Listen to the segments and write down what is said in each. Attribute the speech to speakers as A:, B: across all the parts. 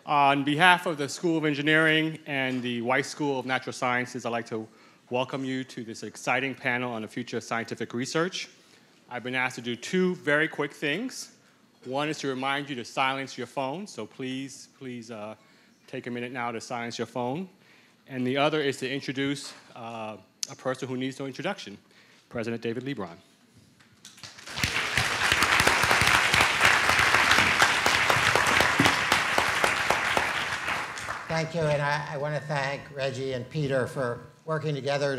A: On behalf of the School of Engineering and the Weiss School of Natural Sciences, I'd like to welcome you to this exciting panel on the future of scientific research. I've been asked to do two very quick things. One is to remind you to silence your phone, so please take a minute now to silence your phone. And the other is to introduce a person who needs no introduction, President David Leebron.
B: Thank you, and I want to thank Reggie and Peter for working together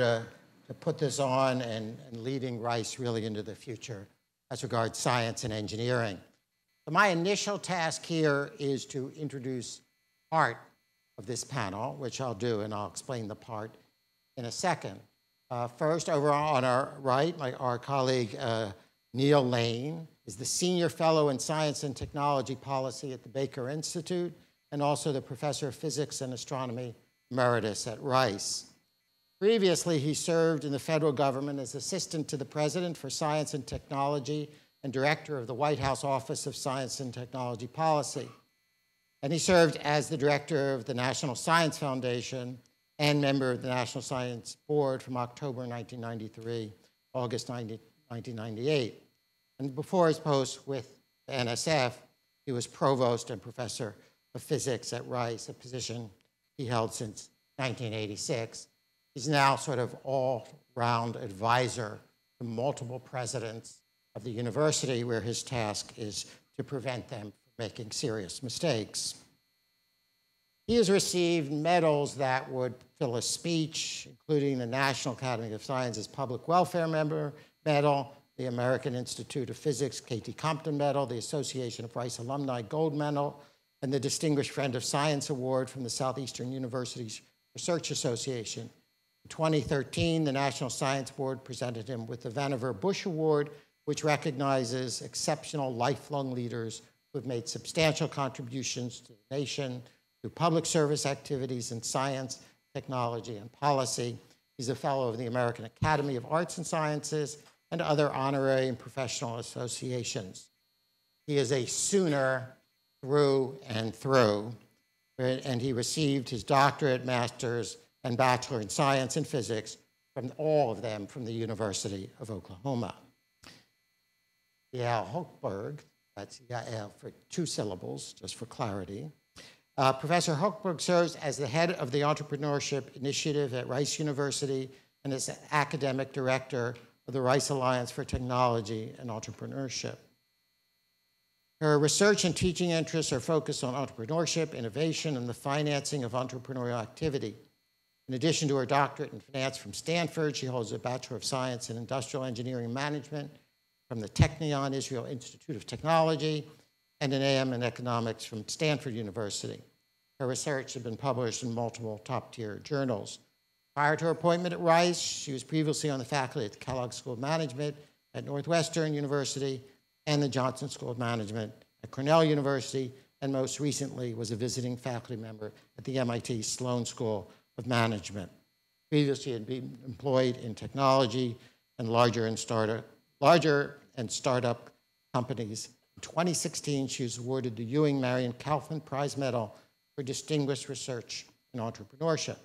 B: to put this on and leading Rice really into the future as regards science and engineering. So my initial task here is to introduce part of this panel, which I'll do, and I'll explain the part in a second. First, over on our right, our colleague Neal Lane is the Senior Fellow in Science and Technology Policy at the Baker Institute, and also the Professor of Physics and Astronomy Emeritus at Rice. Previously, he served in the federal government as Assistant to the President for Science and Technology and Director of the White House Office of Science and Technology Policy. And he served as the Director of the National Science Foundation and member of the National Science Board from October 1993 to August 1998. And before his post with the NSF, he was Provost and Professor of Physics at Rice, a position he held since 1986. He's now sort of all-round advisor to multiple presidents of the university, where his task is to prevent them from making serious mistakes. He has received medals that would fill a speech, including the National Academy of Sciences Public Welfare Medal, the American Institute of Physics K.T. Compton Medal, the Association of Rice Alumni Gold Medal, and the Distinguished Friend of Science Award from the Southeastern Universities Research Association. In 2013, the National Science Board presented him with the Vannevar Bush Award, which recognizes exceptional lifelong leaders who have made substantial contributions to the nation through public service activities in science, technology, and policy. He's a fellow of the American Academy of Arts and Sciences and other honorary and professional associations. He is a Sooner through and through, and he received his doctorate, master's, and bachelor in science and physics from all of them from the University of Oklahoma. Yael Hochberg, that's Yael for 2 syllables, just for clarity. Professor Hochberg serves as the head of the Entrepreneurship Initiative at Rice University and is academic director of the Rice Alliance for Technology and Entrepreneurship. Her research and teaching interests are focused on entrepreneurship, innovation, and the financing of entrepreneurial activity. In addition to her doctorate in finance from Stanford, she holds a Bachelor of Science in Industrial Engineering Management from the Technion Israel Institute of Technology and an AM in Economics from Stanford University. Her research has been published in multiple top-tier journals. Prior to her appointment at Rice, she was previously on the faculty at the Kellogg School of Management at Northwestern University and the Johnson School of Management at Cornell University, and most recently was a visiting faculty member at the MIT Sloan School of Management. Previously, she had been employed in technology and larger and startup companies. In 2016, she was awarded the Ewing Marion Kaufman Prize Medal for Distinguished Research in Entrepreneurship.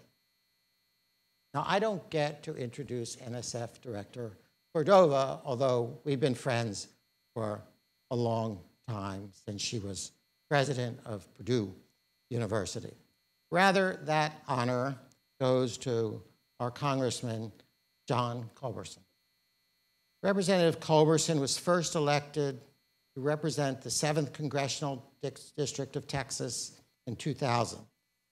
B: Now, I don't get to introduce NSF Director Cordova, although we've been friends for a long time, since she was president of Purdue University. Rather, that honor goes to our Congressman, John Culberson. Representative Culberson was first elected to represent the 7th Congressional District of Texas in 2000.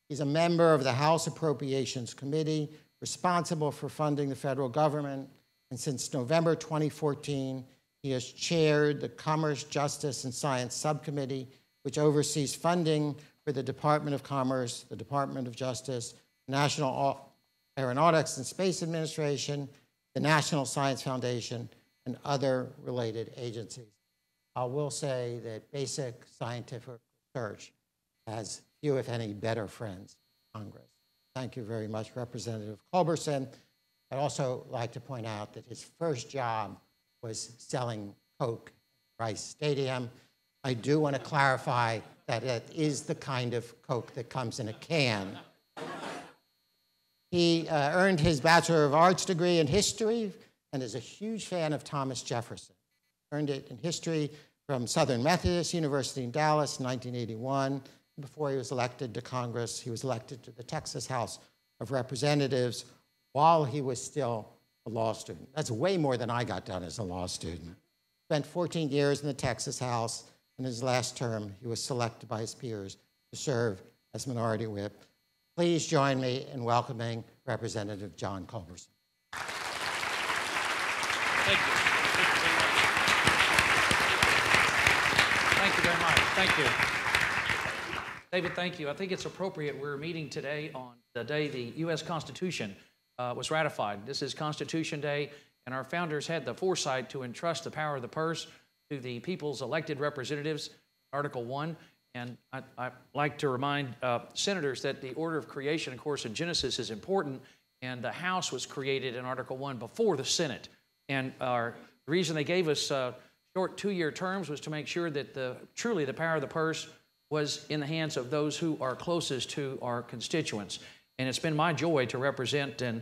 B: He's a member of the House Appropriations Committee, responsible for funding the federal government, and since November 2014, he has chaired the Commerce, Justice, and Science Subcommittee, which oversees funding for the Department of Commerce, the Department of Justice, National Aeronautics and Space Administration, the National Science Foundation, and other related agencies. I will say that basic scientific research has few, if any, better friends in Congress. Thank you very much, Representative Culberson. I'd also like to point out that his first job was selling Coke at Rice Stadium. I do want to clarify that it is the kind of Coke that comes in a can. He earned his Bachelor of Arts degree in history and is a huge fan of Thomas Jefferson. Earned it in history from Southern Methodist University in Dallas in 1981. Before he was elected to Congress, he was elected to the Texas House of Representatives while he was still a law student. That's way more than I got done as a law student. Spent 14 years in the Texas House. In his last term, he was selected by his peers to serve as Minority Whip. Please join me in welcoming Representative John Culberson.
C: Thank you. Thank you very much. Thank you. David, thank you. I think it's appropriate we're meeting today on the day the U.S. Constitution was ratified. This is Constitution Day, and our founders had the foresight to entrust the power of the purse to the people's elected representatives, Article 1. And I'd like to remind senators that the order of creation, of course, in Genesis is important, and the House was created in Article 1 before the Senate. And the reason they gave us short 2-year terms was to make sure that truly the power of the purse was in the hands of those who are closest to our constituents. And it's been my joy to represent and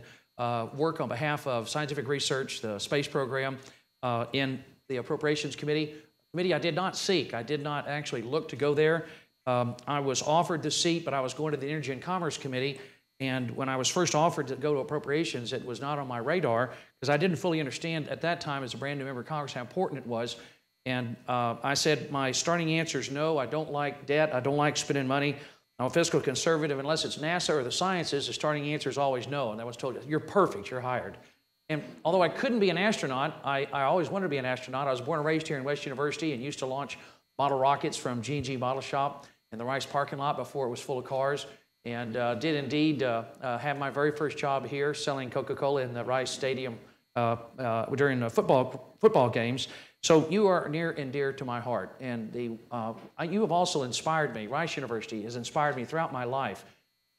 C: work on behalf of scientific research, the space program, in the Appropriations Committee. I did not seek. I did not actually look to go there. I was offered the seat, but I was going to the Energy and Commerce Committee. And when I was first offered to go to Appropriations, it was not on my radar because I didn't fully understand at that time as a brand new member of Congress how important it was. And I said my starting answer is no, I don't like debt, I don't like spending money. I'm a fiscal conservative. Unless it's NASA or the sciences, the starting answer is always no. And I was told, you're perfect, you're hired. And although I couldn't be an astronaut, I always wanted to be an astronaut. I was born and raised here in West University and used to launch model rockets from G&G Model Shop in the Rice parking lot before it was full of cars. And did indeed have my very first job here selling Coca-Cola in the Rice Stadium during the football games. So you are near and dear to my heart. And you have also inspired me. Rice University has inspired me throughout my life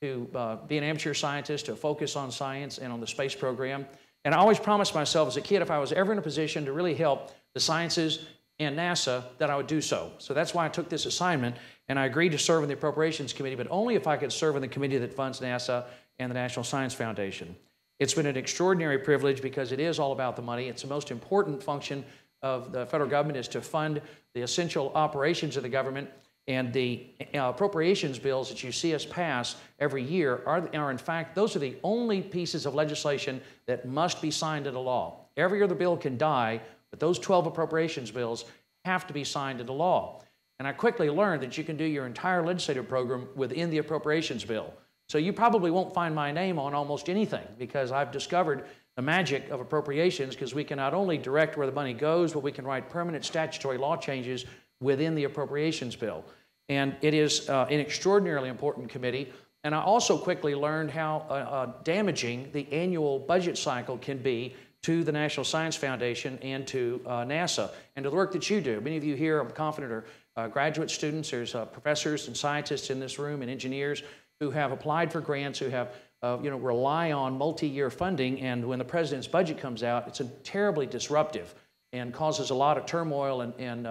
C: to be an amateur scientist, to focus on science and on the space program. And I always promised myself as a kid, if I was ever in a position to really help the sciences and NASA, that I would do so. So that's why I took this assignment, and I agreed to serve in the Appropriations Committee, but only if I could serve in the committee that funds NASA and the National Science Foundation. It's been an extraordinary privilege because it is all about the money. It's the most important function of the federal government is to fund the essential operations of the government, and the appropriations bills that you see us pass every year are in fact, those are the only pieces of legislation that must be signed into law. Every other bill can die, but those 12 appropriations bills have to be signed into law. And I quickly learned that you can do your entire legislative program within the appropriations bill. So you probably won't find my name on almost anything because I've discovered the magic of appropriations because we can not only direct where the money goes, but we can write permanent statutory law changes within the appropriations bill. And it is an extraordinarily important committee. And I also quickly learned how damaging the annual budget cycle can be to the National Science Foundation and to NASA and to the work that you do. Many of you here, I'm confident, are graduate students. There's professors and scientists in this room and engineers who have applied for grants, who have rely on multi-year funding. And when the president's budget comes out, it's terribly disruptive and causes a lot of turmoil and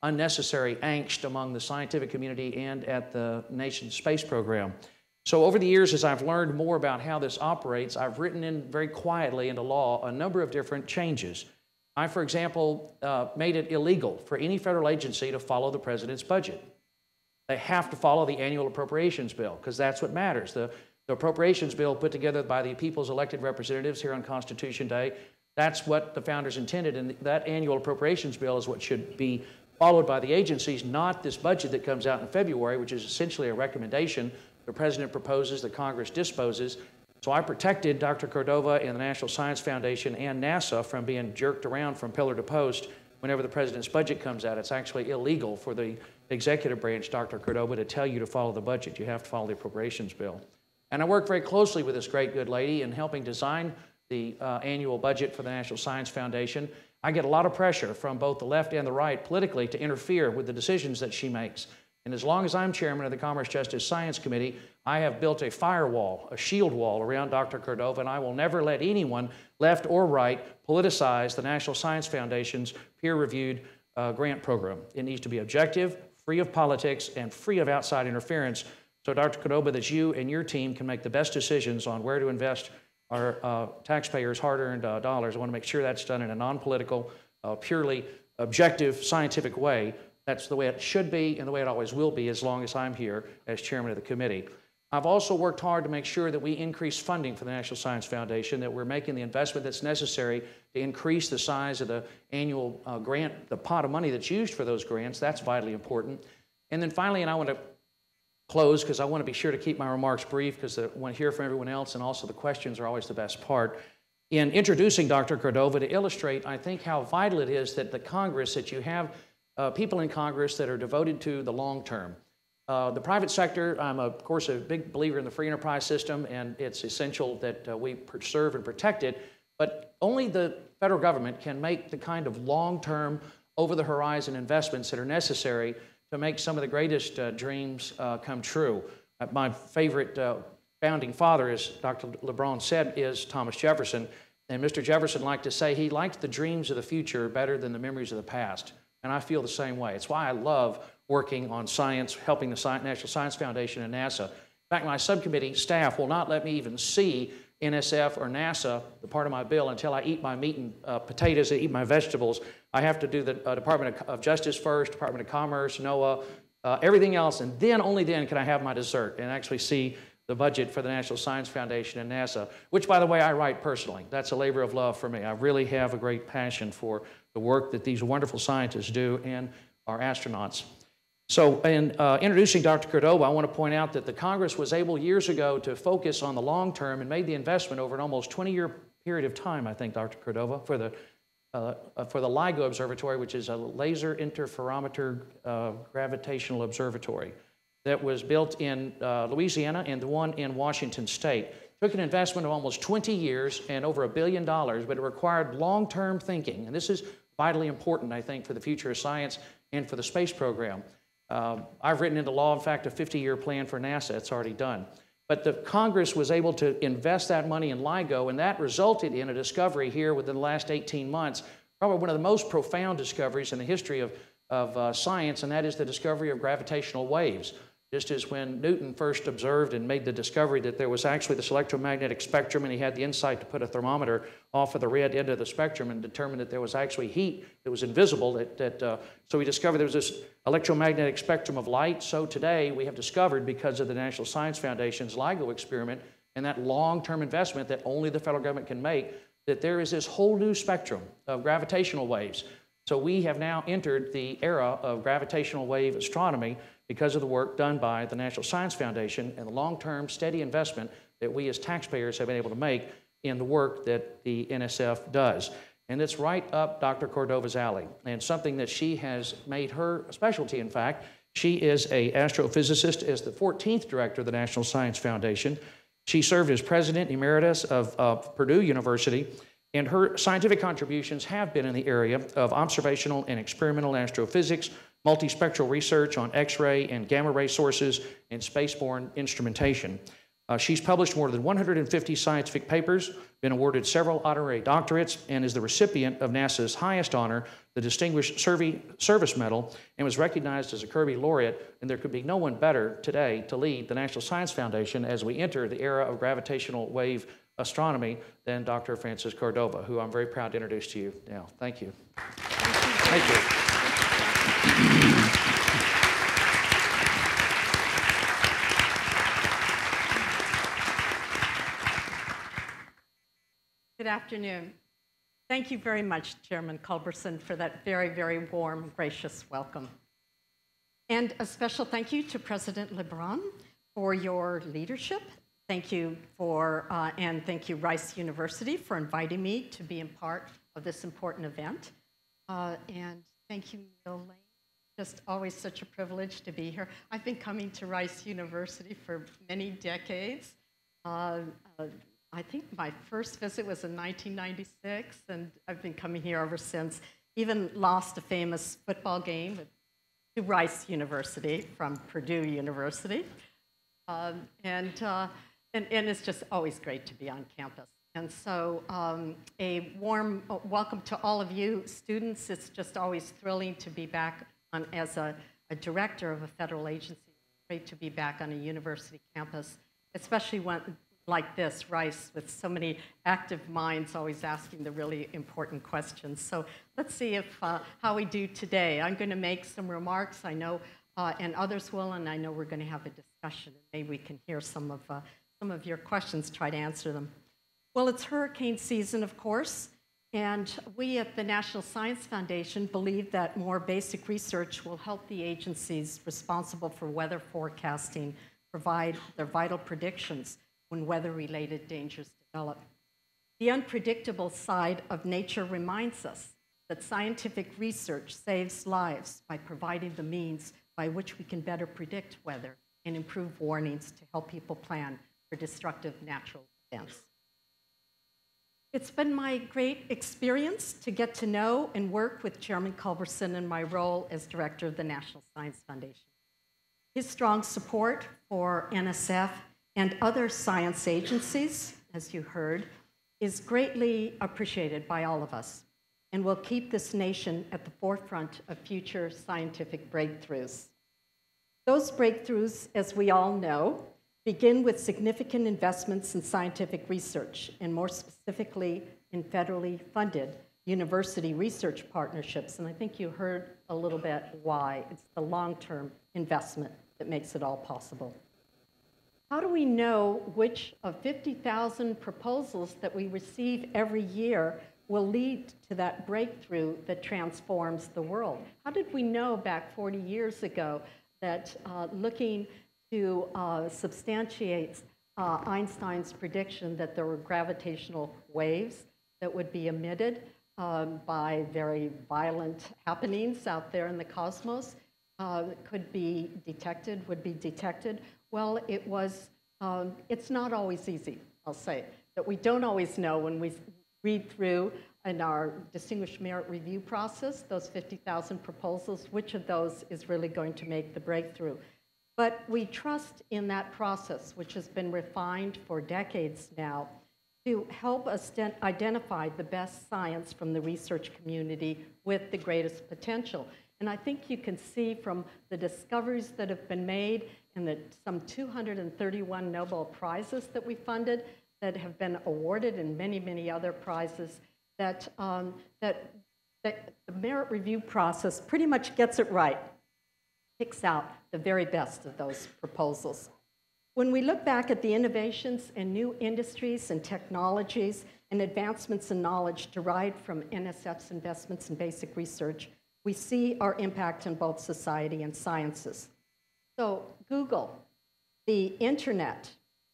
C: unnecessary angst among the scientific community and at the nation's space program. So over the years, as I've learned more about how this operates, I've written in very quietly into law a number of different changes. I, for example, made it illegal for any federal agency to follow the president's budget. They have to follow the annual appropriations bill because that's what matters. The appropriations bill put together by the people's elected representatives here on Constitution Day, that's what the founders intended, and that annual appropriations bill is what should be followed by the agencies, not this budget that comes out in February, which is essentially a recommendation the president proposes, the Congress disposes. So I protected Dr. Cordova and the National Science Foundation and NASA from being jerked around from pillar to post whenever the president's budget comes out. It's actually illegal for the executive branch, Dr. Cordova, to tell you to follow the budget. You have to follow the appropriations bill. And I worked very closely with this great good lady in helping design the annual budget for the National Science Foundation. I get a lot of pressure from both the left and the right politically to interfere with the decisions that she makes. And as long as I'm chairman of the Commerce Justice Science Committee, I have built a firewall, a shield wall around Dr. Cordova, and I will never let anyone, left or right, politicize the National Science Foundation's peer-reviewed grant program. It needs to be objective, free of politics, and free of outside interference. So Dr. Cordova, that you and your team can make the best decisions on where to invest our taxpayers' hard-earned dollars. I want to make sure that's done in a non-political, purely objective, scientific way. That's the way it should be and the way it always will be as long as I'm here as chairman of the committee. I've also worked hard to make sure that we increase funding for the National Science Foundation, that we're making the investment that's necessary to increase the size of the annual grant, the pot of money that's used for those grants. That's vitally important. And then finally, and I want to close because I want to be sure to keep my remarks brief because I want to hear from everyone else, and also the questions are always the best part. In introducing Dr. Cordova, to illustrate, I think, how vital it is that the Congress, that you have people in Congress that are devoted to the long term. The private sector, I'm of course a big believer in the free enterprise system, and it's essential that we preserve and protect it, but only the federal government can make the kind of long-term, over-the-horizon investments that are necessary to make some of the greatest dreams come true. My favorite founding father, as Dr. Leebron said, is Thomas Jefferson, and Mr. Jefferson liked to say he liked the dreams of the future better than the memories of the past. And I feel the same way. It's why I love working on science, helping the National Science Foundation and NASA. In fact, my subcommittee staff will not let me even see NSF or NASA, the part of my bill, until I eat my meat and potatoes, I eat my vegetables. I have to do the Department of Justice first, Department of Commerce, NOAA, everything else, and then, only then, can I have my dessert and actually see the budget for the National Science Foundation and NASA, which, by the way, I write personally. That's a labor of love for me. I really have a great passion for the work that these wonderful scientists do and our astronauts. So in introducing Dr. Cordova, I want to point out that the Congress was able years ago to focus on the long term and made the investment over an almost 20-year period of time, I think, Dr. Cordova, for the LIGO Observatory, which is a laser interferometer gravitational observatory that was built in Louisiana and the one in Washington State. Took an investment of almost 20 years and over $1 billion, but it required long-term thinking. And this is vitally important, I think, for the future of science and for the space program. I've written into law, in fact, a 50-year plan for NASA. It's already done. But the Congress was able to invest that money in LIGO, and that resulted in a discovery here within the last 18 months, probably one of the most profound discoveries in the history of science, and that is the discovery of gravitational waves. Just as when Newton first observed and made the discovery that there was actually this electromagnetic spectrum, and he had the insight to put a thermometer off of the red end of the spectrum and determine that there was actually heat that was invisible. So we discovered there was this electromagnetic spectrum of light. So today we have discovered, because of the National Science Foundation's LIGO experiment and that long-term investment that only the federal government can make, that there is this whole new spectrum of gravitational waves. So we have now entered the era of gravitational wave astronomy because of the work done by the National Science Foundation and the long-term steady investment that we as taxpayers have been able to make in the work that the NSF does. And it's right up Dr. Cordova's alley, and something that she has made her specialty, in fact. She is an astrophysicist, as the 14th director of the National Science Foundation. She served as president emeritus of Purdue University, and her scientific contributions have been in the area of observational and experimental astrophysics, multispectral research on X-ray and gamma ray sources, and spaceborne instrumentation. She's published more than 150 scientific papers, been awarded several honorary doctorates, and is the recipient of NASA's highest honor, the Distinguished Service Medal, and was recognized as a Kirby Laureate. And there could be no one better today to lead the National Science Foundation as we enter the era of gravitational wave astronomy than Dr. Frances Cordova, who I'm very proud to introduce to you now. Thank you. Thank you.
D: Good afternoon. Thank you very much, Chairman Culberson, for that very, very warm, gracious welcome. And a special thank you to President Leebron for your leadership. Thank you and thank you, Rice University, for inviting me to be a part of this important event. And thank you, Neal. Just always such a privilege to be here. I've been coming to Rice University for many decades. I think my first visit was in 1996, and I've been coming here ever since. Even lost a famous football game to Rice University from Purdue University. And it's just always great to be on campus. And so a warm welcome to all of you students. It's just always thrilling to be back as a director of a federal agency. It's great to be back on a university campus, especially when like this, Rice, with so many active minds always asking the really important questions. So let's see if how we do today. I'm going to make some remarks, I know, and others will, and I know we're going to have a discussion. Maybe we can hear some of your questions, try to answer them. Well, it's hurricane season, of course, and we at the National Science Foundation believe that more basic research will help the agencies responsible for weather forecasting provide their vital predictions when weather-related dangers develop. The unpredictable side of nature reminds us that scientific research saves lives by providing the means by which we can better predict weather and improve warnings to help people plan for destructive natural events. It's been my great experience to get to know and work with Chairman Culberson in my role as director of the National Science Foundation. His strong support for NSF and other science agencies, as you heard, is greatly appreciated by all of us and will keep this nation at the forefront of future scientific breakthroughs. Those breakthroughs, as we all know, begin with significant investments in scientific research, and more specifically in federally funded university research partnerships. And I think you heard a little bit why. It's the long-term investment that makes it all possible. How do we know which of 50,000 proposals that we receive every year will lead to that breakthrough that transforms the world? How did we know back 40 years ago that looking to substantiate Einstein's prediction that there were gravitational waves that would be emitted by very violent happenings out there in the cosmos would be detected? Well, it's not always easy, I'll say, that we don't always know when we read through in our Distinguished Merit Review process, those 50,000 proposals, which of those is really going to make the breakthrough. But we trust in that process, which has been refined for decades now, to help us identify the best science from the research community with the greatest potential. And I think you can see from the discoveries that have been made and the some 231 Nobel Prizes that we funded that have been awarded and many, many other prizes that the merit review process pretty much gets it right, picks out the very best of those proposals. When we look back at the innovations and new industries and technologies and advancements in knowledge derived from NSF's investments in basic research, we see our impact on both society and sciences. So Google, the internet,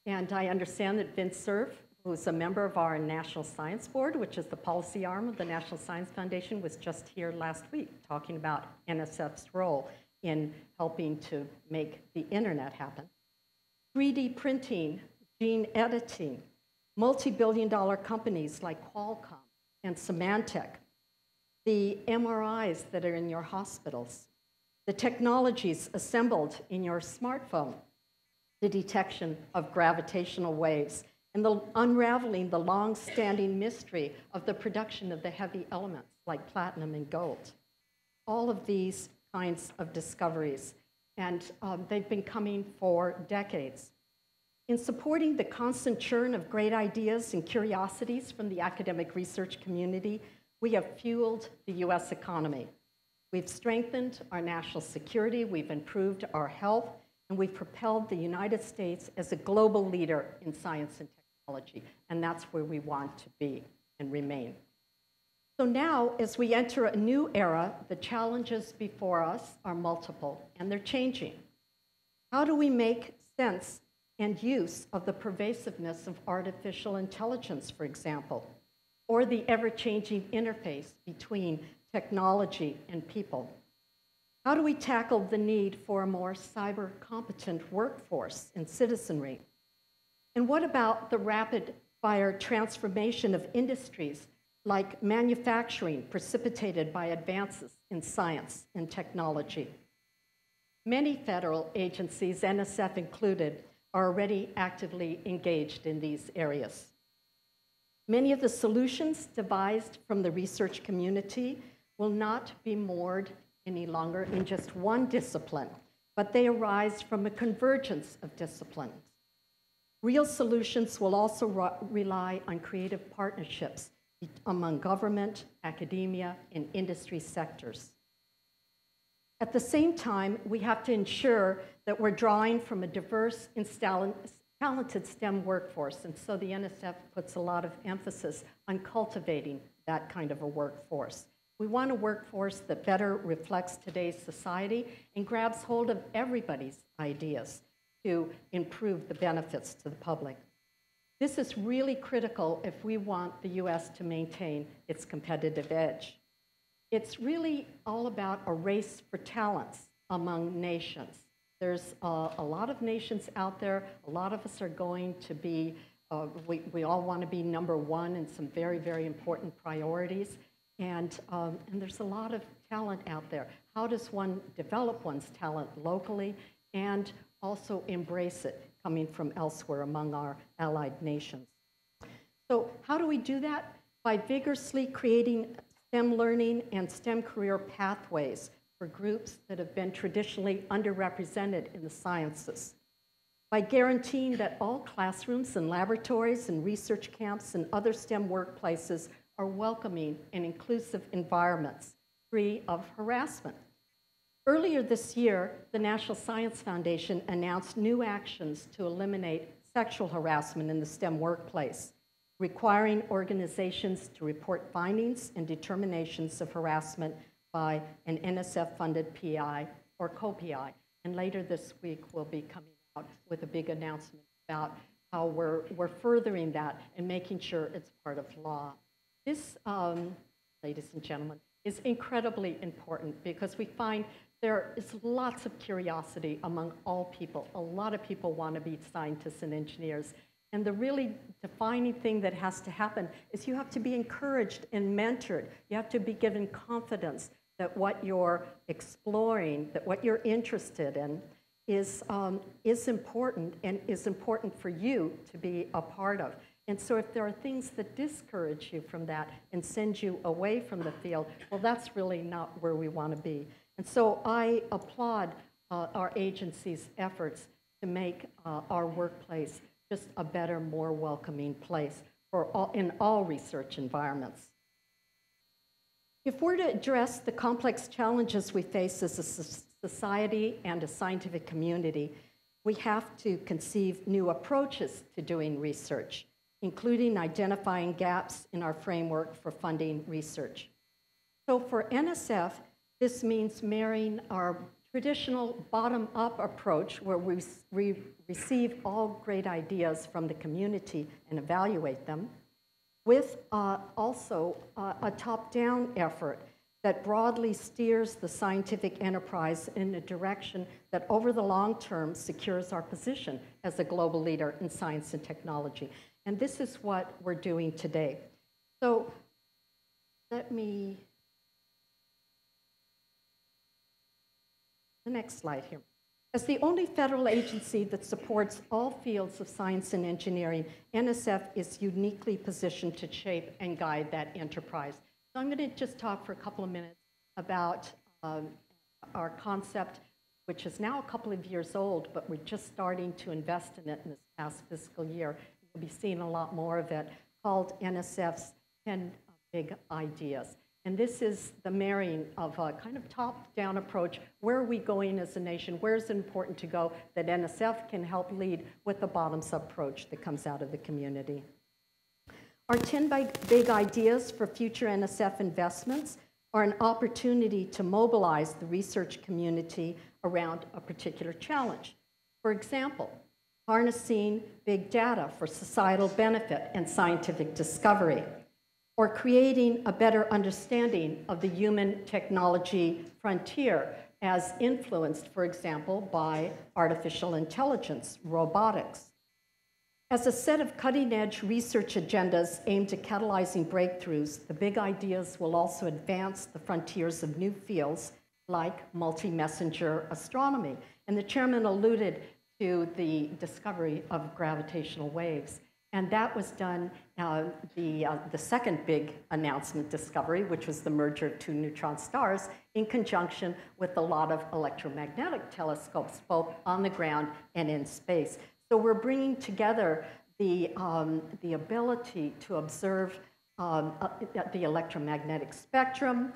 D: and I understand that Vince Cerf, who's a member of our National Science Board, which is the policy arm of the National Science Foundation, was just here last week talking about NSF's role in helping to make the internet happen. 3D printing, gene editing, multi-billion-dollar companies like Qualcomm and Symantec, the MRIs that are in your hospitals, the technologies assembled in your smartphone, the detection of gravitational waves, and the unraveling the long-standing mystery of the production of the heavy elements like platinum and gold. All of these kinds of discoveries, and they've been coming for decades. In supporting the constant churn of great ideas and curiosities from the academic research community, we have fueled the US economy. We've strengthened our national security, we've improved our health, and we've propelled the United States as a global leader in science and technology, and that's where we want to be and remain. So now, as we enter a new era, the challenges before us are multiple, and they're changing. How do we make sense and use of the pervasiveness of artificial intelligence, for example, or the ever-changing interface between technology and people? How do we tackle the need for a more cyber-competent workforce and citizenry? And what about the rapid-fire transformation of industries like manufacturing precipitated by advances in science and technology? Many federal agencies, NSF included, are already actively engaged in these areas. Many of the solutions devised from the research community will not be moored any longer in just one discipline, but they arise from a convergence of disciplines. Real solutions will also rely on creative partnerships among government, academia, and industry sectors. At the same time, we have to ensure that we're drawing from a diverse and talented STEM workforce, and so the NSF puts a lot of emphasis on cultivating that kind of a workforce. We want a workforce that better reflects today's society and grabs hold of everybody's ideas to improve the benefits to the public. This is really critical if we want the US to maintain its competitive edge. It's really all about a race for talents among nations. There's a lot of nations out there. A lot of us are going to be, we all want to be number one in some very, very important priorities. And there's a lot of talent out there. How does one develop one's talent locally and also embrace it coming from elsewhere among our allied nations? So how do we do that? By vigorously creating STEM learning and STEM career pathways for groups that have been traditionally underrepresented in the sciences. By guaranteeing that all classrooms and laboratories and research camps and other STEM workplaces are welcoming and inclusive environments, free of harassment. Earlier this year, the National Science Foundation announced new actions to eliminate sexual harassment in the STEM workplace, requiring organizations to report findings and determinations of harassment by an NSF-funded PI or co-PI. And later this week, we'll be coming out with a big announcement about how we're furthering that and making sure it's part of law. This, ladies and gentlemen, is incredibly important because we find there is lots of curiosity among all people. A lot of people want to be scientists and engineers. And the really defining thing that has to happen is you have to be encouraged and mentored. You have to be given confidence that what you're exploring, that what you're interested in is important and is important for you to be a part of. And so if there are things that discourage you from that and send you away from the field, well, that's really not where we want to be. And so I applaud our agency's efforts to make our workplace just a better, more welcoming place for in all research environments. If we're to address the complex challenges we face as a society and a scientific community, we have to conceive new approaches to doing research, including identifying gaps in our framework for funding research. So for NSF, this means marrying our traditional bottom-up approach where we receive all great ideas from the community and evaluate them, with also a top-down effort that broadly steers the scientific enterprise in a direction that over the long term secures our position as a global leader in science and technology. And this is what we're doing today. So let me, the next slide here. As the only federal agency that supports all fields of science and engineering, NSF is uniquely positioned to shape and guide that enterprise. So I'm going to just talk for a couple of minutes about our concept, which is now a couple of years old, but we're just starting to invest in it in this past fiscal year. You'll be seeing a lot more of it, called NSF's 10 Big Ideas. And this is the marrying of a kind of top-down approach. Where are we going as a nation? Where is it important to go that NSF can help lead with the bottoms-up approach that comes out of the community? Our 10 big ideas for future NSF investments are an opportunity to mobilize the research community around a particular challenge. For example, harnessing big data for societal benefit and scientific discovery, or creating a better understanding of the human technology frontier as influenced, for example, by artificial intelligence, robotics. As a set of cutting-edge research agendas aimed at catalyzing breakthroughs, the big ideas will also advance the frontiers of new fields like multi-messenger astronomy. And the chairman alluded to the discovery of gravitational waves. And that was done, the second big announcement discovery, which was the merger of two neutron stars, in conjunction with a lot of electromagnetic telescopes, both on the ground and in space. So we're bringing together the ability to observe the electromagnetic spectrum,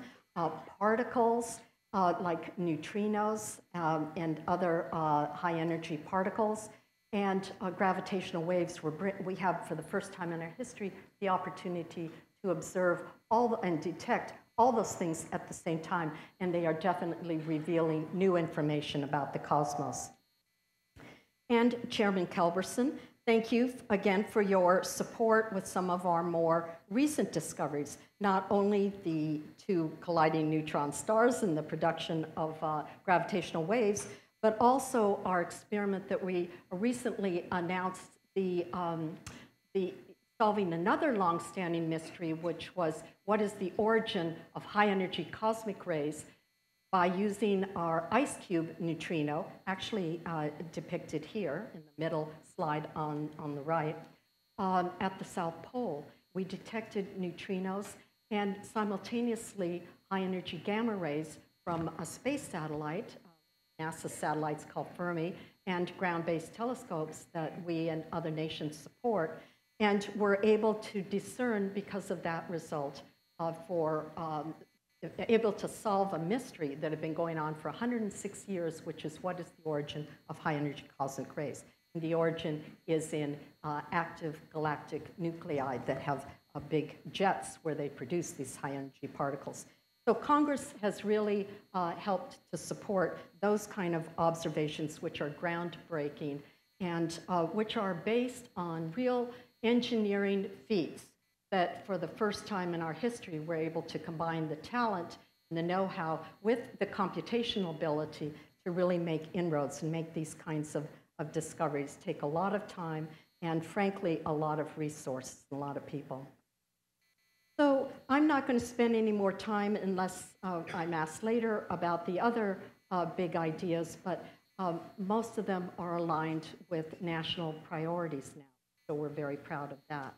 D: particles like neutrinos and other high-energy particles, and gravitational waves. We have, for the first time in our history, the opportunity to observe and detect all those things at the same time, and they are definitely revealing new information about the cosmos. And Chairman Culberson, thank you again for your support with some of our more recent discoveries, not only the two colliding neutron stars and the production of gravitational waves, but also our experiment that we recently announced, the solving another long-standing mystery, which was what is the origin of high-energy cosmic rays, by using our ice cube neutrino, actually depicted here in the middle slide on the right, at the South Pole. We detected neutrinos and simultaneously high-energy gamma rays from a space satellite, NASA satellites called Fermi, and ground-based telescopes that we and other nations support. And we're able to discern, because of that result, able to solve a mystery that had been going on for 106 years, which is what is the origin of high-energy cosmic rays. And the origin is in active galactic nuclei that have big jets where they produce these high-energy particles. So Congress has really helped to support those kind of observations, which are groundbreaking and which are based on real engineering feats that for the first time in our history, we're able to combine the talent and the know-how with the computational ability to really make inroads and make these kinds of discoveries. Take a lot of time and, frankly, a lot of resources, a lot of people. So I'm not going to spend any more time unless I'm asked later about the other big ideas, but most of them are aligned with national priorities now. So we're very proud of that.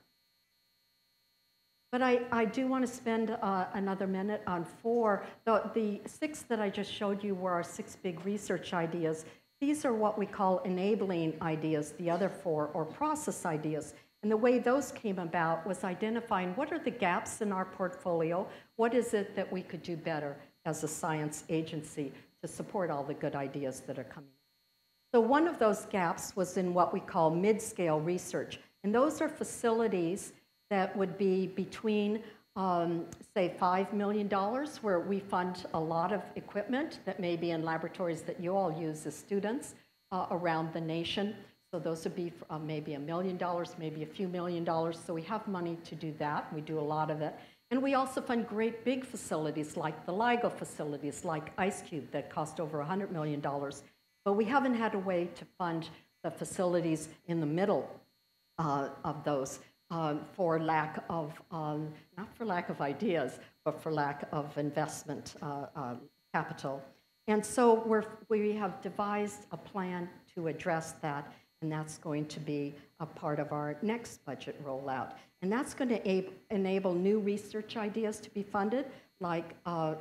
D: But I do want to spend another minute on four. The six that I just showed you were our 6 big research ideas. These are what we call enabling ideas. The other 4 are process ideas. And the way those came about was identifying what are the gaps in our portfolio, what is it that we could do better as a science agency to support all the good ideas that are coming. So one of those gaps was in what we call mid-scale research. And those are facilities that would be between, say, $5 million, where we fund a lot of equipment that may be in laboratories that you all use as students around the nation. So those would be maybe $1 million, maybe a few $1 million. So we have money to do that. We do a lot of it. And we also fund great big facilities like the LIGO facilities, like IceCube, that cost over $100 million. But we haven't had a way to fund the facilities in the middle of those for lack of, not for lack of ideas, but for lack of investment capital. And so we have devised a plan to address that. And that's going to be a part of our next budget rollout. And that's going to enable new research ideas to be funded, like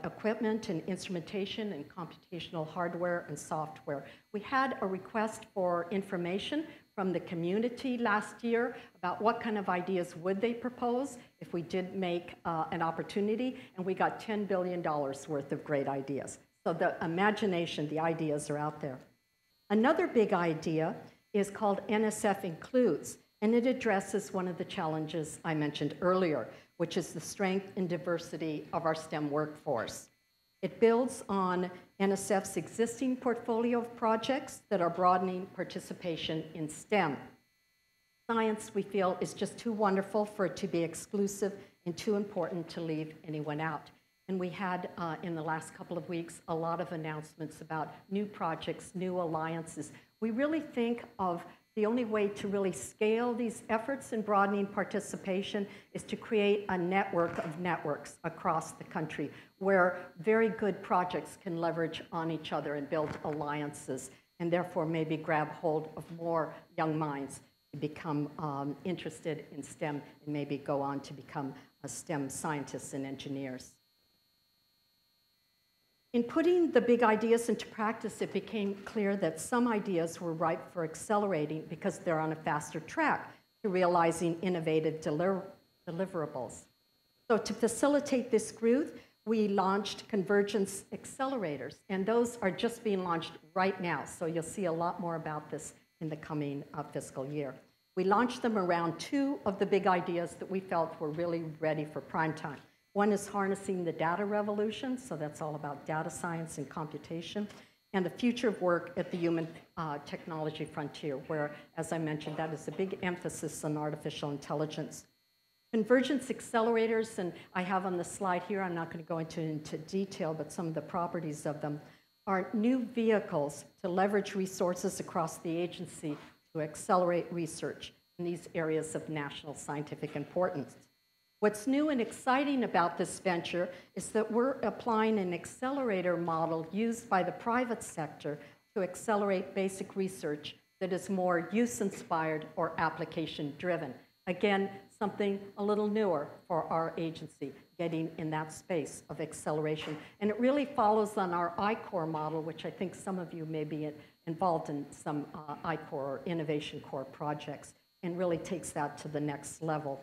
D: equipment and instrumentation and computational hardware and software. We had a request for information from the community last year about what kind of ideas would they propose if we did make an opportunity, and we got $10 billion worth of great ideas. So the imagination, the ideas are out there. Another big idea is called NSF Includes, and it addresses one of the challenges I mentioned earlier, which is the strength and diversity of our STEM workforce. It builds on NSF's existing portfolio of projects that are broadening participation in STEM. Science, we feel, is just too wonderful for it to be exclusive and too important to leave anyone out. And we had, in the last couple of weeks, a lot of announcements about new projects, new alliances. We really think of the only way to really scale these efforts in broadening participation is to create a network of networks across the country where very good projects can leverage on each other and build alliances, and therefore maybe grab hold of more young minds become interested in STEM and maybe go on to become STEM scientists and engineers. In putting the big ideas into practice, it became clear that some ideas were ripe for accelerating because they're on a faster track to realizing innovative deliverables. So to facilitate this growth, we launched Convergence Accelerators, and those are just being launched right now, so you'll see a lot more about this in the coming fiscal year. We launched them around two of the big ideas that we felt were really ready for prime time. One is harnessing the data revolution, so that's all about data science and computation, and the future of work at the human technology frontier, where, as I mentioned, that is a big emphasis on artificial intelligence. Convergence accelerators, and I have on the slide here, I'm not going to go into detail, but some of the properties of them, are new vehicles to leverage resources across the agency to accelerate research in these areas of national scientific importance. What's new and exciting about this venture is that we're applying an accelerator model used by the private sector to accelerate basic research that is more use-inspired or application-driven. Again, something a little newer for our agency, getting in that space of acceleration. And it really follows on our I-Core model, which I think some of you may be involved in some I-Core or Innovation Core projects, and really takes that to the next level.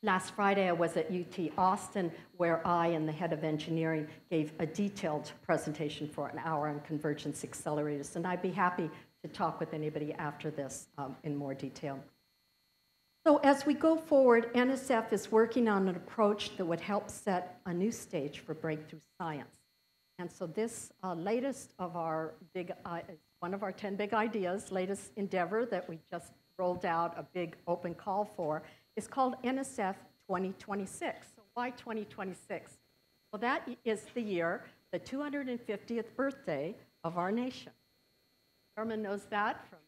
D: Last Friday, I was at UT Austin, where I and the head of engineering gave a detailed presentation for an hour on convergence accelerators, and I'd be happy to talk with anybody after this in more detail. So as we go forward, NSF is working on an approach that would help set a new stage for breakthrough science. And so this latest of our one of our 10 big ideas, latest endeavor that we just rolled out a big open call for, is called NSF 2026. So why 2026? Well, that is the year, the 250th birthday of our nation. Herman knows that from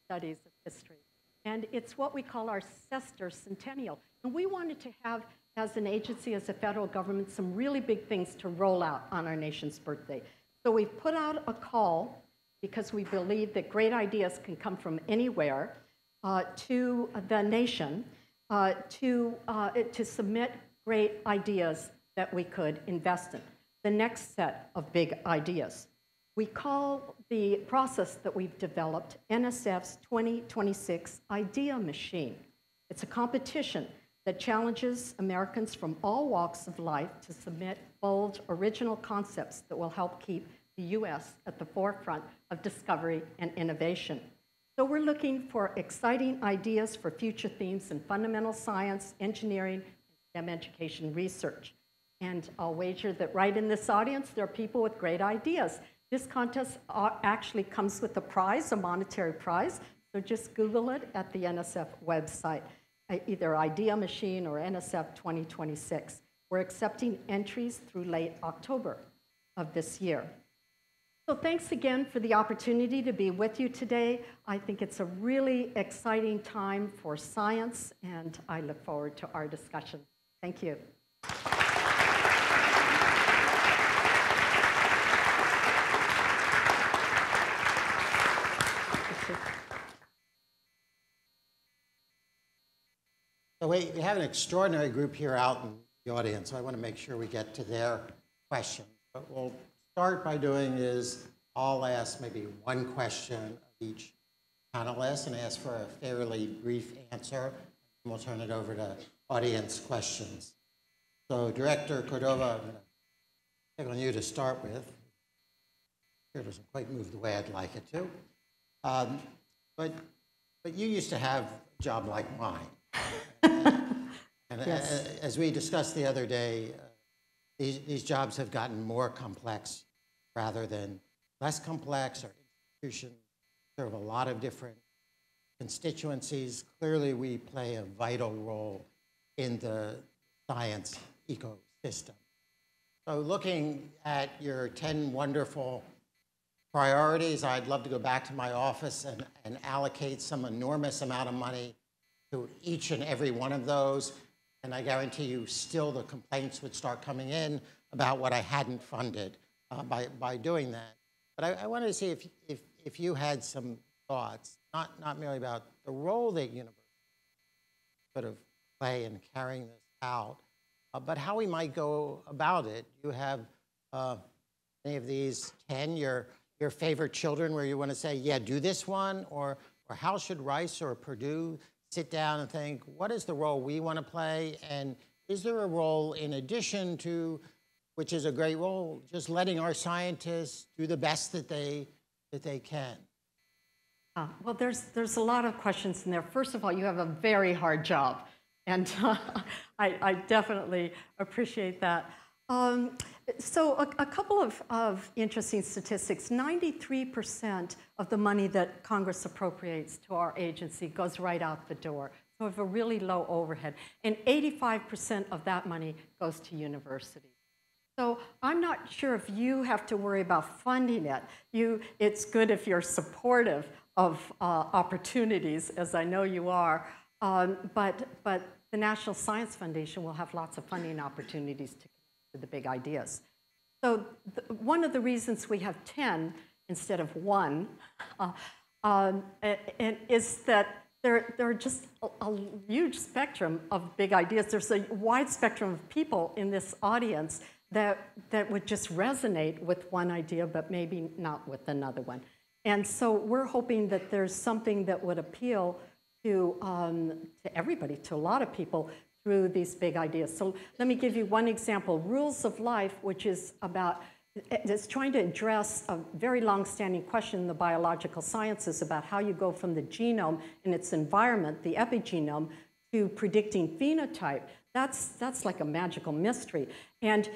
D: studies of history. And it's what we call our sesquicentennial. And we wanted to have, as an agency, as a federal government, some really big things to roll out on our nation's birthday. So we've put out a call, because we believe that great ideas can come from anywhere, to the nation to submit great ideas that we could invest in. The next set of big ideas. We call the process that we've developed NSF's 2026 Idea Machine. It's a competition that challenges Americans from all walks of life to submit bold, original concepts that will help keep the U.S. at the forefront of discovery and innovation. So we're looking for exciting ideas for future themes in fundamental science, engineering, and STEM education research. And I'll wager that right in this audience, there are people with great ideas. This contest actually comes with a prize, a monetary prize, so just Google it at the NSF website, either Idea Machine or NSF 2026. We're accepting entries through late October of this year. So thanks again for the opportunity to be with you today. I think it's a really exciting time for science, and I look forward to our discussion. Thank you.
B: So we have an extraordinary group here out in the audience, so I want to make sure we get to their questions. What we'll start by doing is I'll ask maybe one question of each panelist and ask for a fairly brief answer, and we'll turn it over to audience questions. So Director Cordova, I'm going to pick on you to start with. It doesn't quite move the way I'd like it to. But you used to have a job like mine. And yes. As we discussed the other day, these jobs have gotten more complex rather than less complex. Our institutions serve a lot of different constituencies. Clearly, we play a vital role in the science ecosystem. So looking at your 10 wonderful priorities, I'd love to go back to my office and allocate some enormous amount of money to each and every one of those. And I guarantee you still the complaints would start coming in about what I hadn't funded by doing that. But I wanted to see if you had some thoughts not merely about the role that universities sort of play in carrying this out, but how we might go about it. You have any of these 10, your favorite children where you want to say, yeah, do this one, or how should Rice or Purdue sit down and think, what is the role we want to play, and is there a role in addition to, which is a great role, just letting our scientists do the best that they can?
D: Well, there's a lot of questions in there. First of all, you have a very hard job, and I definitely appreciate that. So a couple of interesting statistics. 93% of the money that Congress appropriates to our agency goes right out the door. So we have a really low overhead. And 85% of that money goes to universities. So I'm not sure if you have to worry about funding it. It's good if you're supportive of opportunities, as I know you are, but the National Science Foundation will have lots of funding opportunities to the big ideas. So one of the reasons we have 10 instead of 1 is that there are just a huge spectrum of big ideas. There's a wide spectrum of people in this audience that would just resonate with one idea, but maybe not with another one. And so we're hoping that there's something that would appeal to everybody, to a lot of people, through these big ideas. So let me give you one example. Rules of Life, which is it's trying to address a very long-standing question in the biological sciences about how you go from the genome and its environment, the epigenome, to predicting phenotype. That's like a magical mystery. And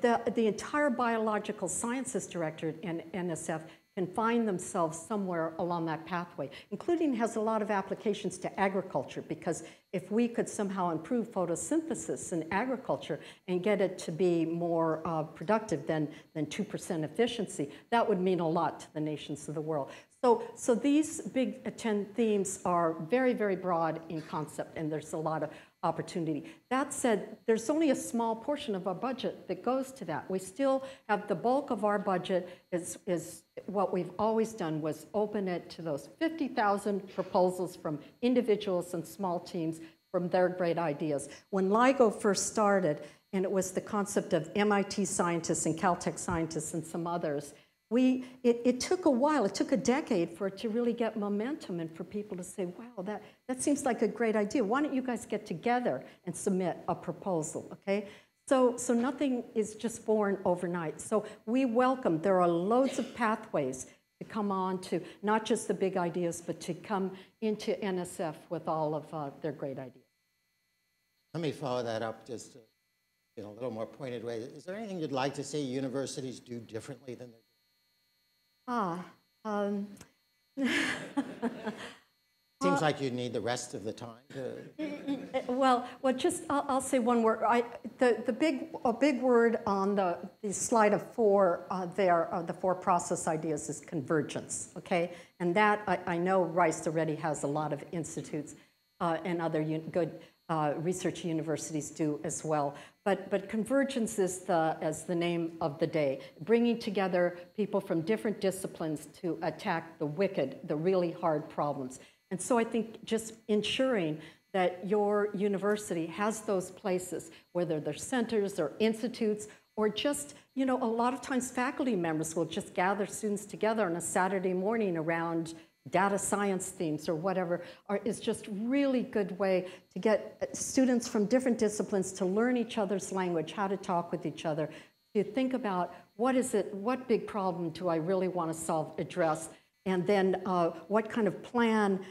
D: the entire biological sciences directorate in NSF can find themselves somewhere along that pathway, including has a lot of applications to agriculture, because if we could somehow improve photosynthesis in agriculture and get it to be more productive than 2% efficiency, that would mean a lot to the nations of the world. So these big 10 themes are very, very broad in concept, and there's a lot of opportunity. That said, there's only a small portion of our budget that goes to that. We still have the bulk of our budget is what we've always done was open it to those 50,000 proposals from individuals and small teams from their great ideas. When LIGO first started, and it was the concept of MIT scientists and Caltech scientists and some others, it took a while, it took a decade for it to really get momentum and for people to say, wow, that seems like a great idea. Why don't you guys get together and submit a proposal, okay? So nothing is just born overnight. So we welcome, there are loads of pathways to come on to not just the big ideas, but to come into NSF with all of their great ideas.
B: Let me follow that up just in a little more pointed way. Is there anything you'd like to see universities do differently than they're Seems like you need the rest of the time to...
D: Well, just I'll say one word. A big word on the slide of 4 there, the 4 process ideas is convergence, okay? And that, I know Rice already has a lot of institutes and other good research universities do as well. But convergence is as the name of the day, bringing together people from different disciplines to attack the wicked, the really hard problems. And so I think just ensuring that your university has those places, whether they're centers or institutes, or just, a lot of times faculty members will just gather students together on a Saturday morning around data science themes or whatever, is just really good way to get students from different disciplines to learn each other's language, how to talk with each other, to think about what big problem do I really want to address, and then what kind of plan,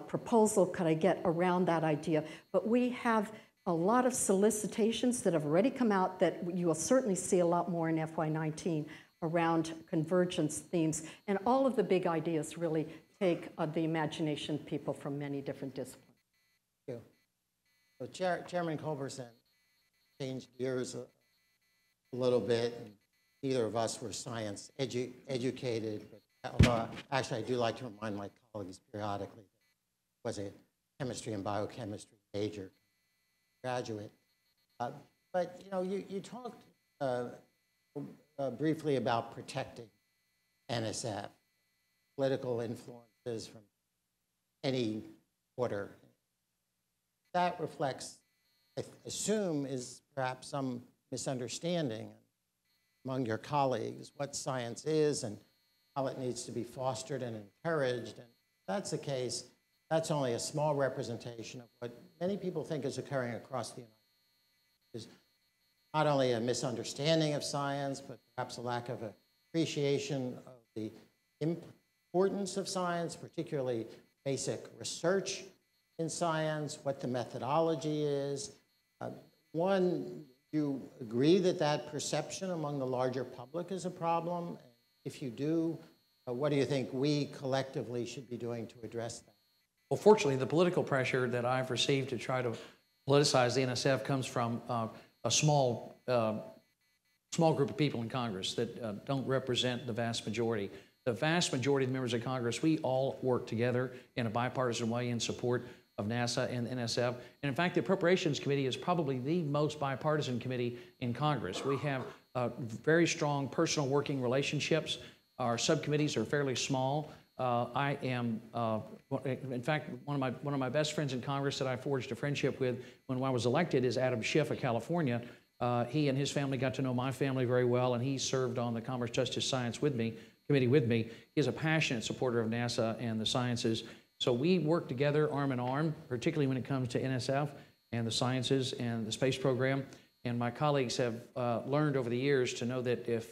D: proposal could I get around that idea. But we have a lot of solicitations that have already come out that you will certainly see a lot more in FY19 around convergence themes, and all of the big ideas really take the imagination of people from many different disciplines.
B: Thank you. So Chairman Culberson changed gears a little bit. And neither of us were science educated, but actually I do like to remind my colleagues periodically that I was a chemistry and biochemistry major graduate. But you talked briefly about protecting NSF, political influences from any quarter. That reflects, I assume, is perhaps some misunderstanding among your colleagues what science is and how it needs to be fostered and encouraged. And if that's the case, that's only a small representation of what many people think is occurring across the United States. Not only a misunderstanding of science, but perhaps a lack of appreciation of the importance of science, particularly basic research in science, what the methodology is. One, you agree that that perception among the larger public is a problem? If you do, what do you think we collectively should be doing to address that?
C: Well, fortunately, the political pressure that I've received to try to politicize the NSF comes from a small group of people in Congress that don't represent the vast majority. The vast majority of the members of Congress, we all work together in a bipartisan way in support of NASA and NSF. And in fact, the Appropriations Committee is probably the most bipartisan committee in Congress. We have very strong personal working relationships. Our subcommittees are fairly small. I am, in fact, one of my best friends in Congress that I forged a friendship with when I was elected is Adam Schiff of California. He and his family got to know my family very well, and he served on the Commerce, Justice, Science committee with me. He's a passionate supporter of NASA and the sciences. So we work together arm in arm, particularly when it comes to NSF and the sciences and the space program. And my colleagues have learned over the years to know that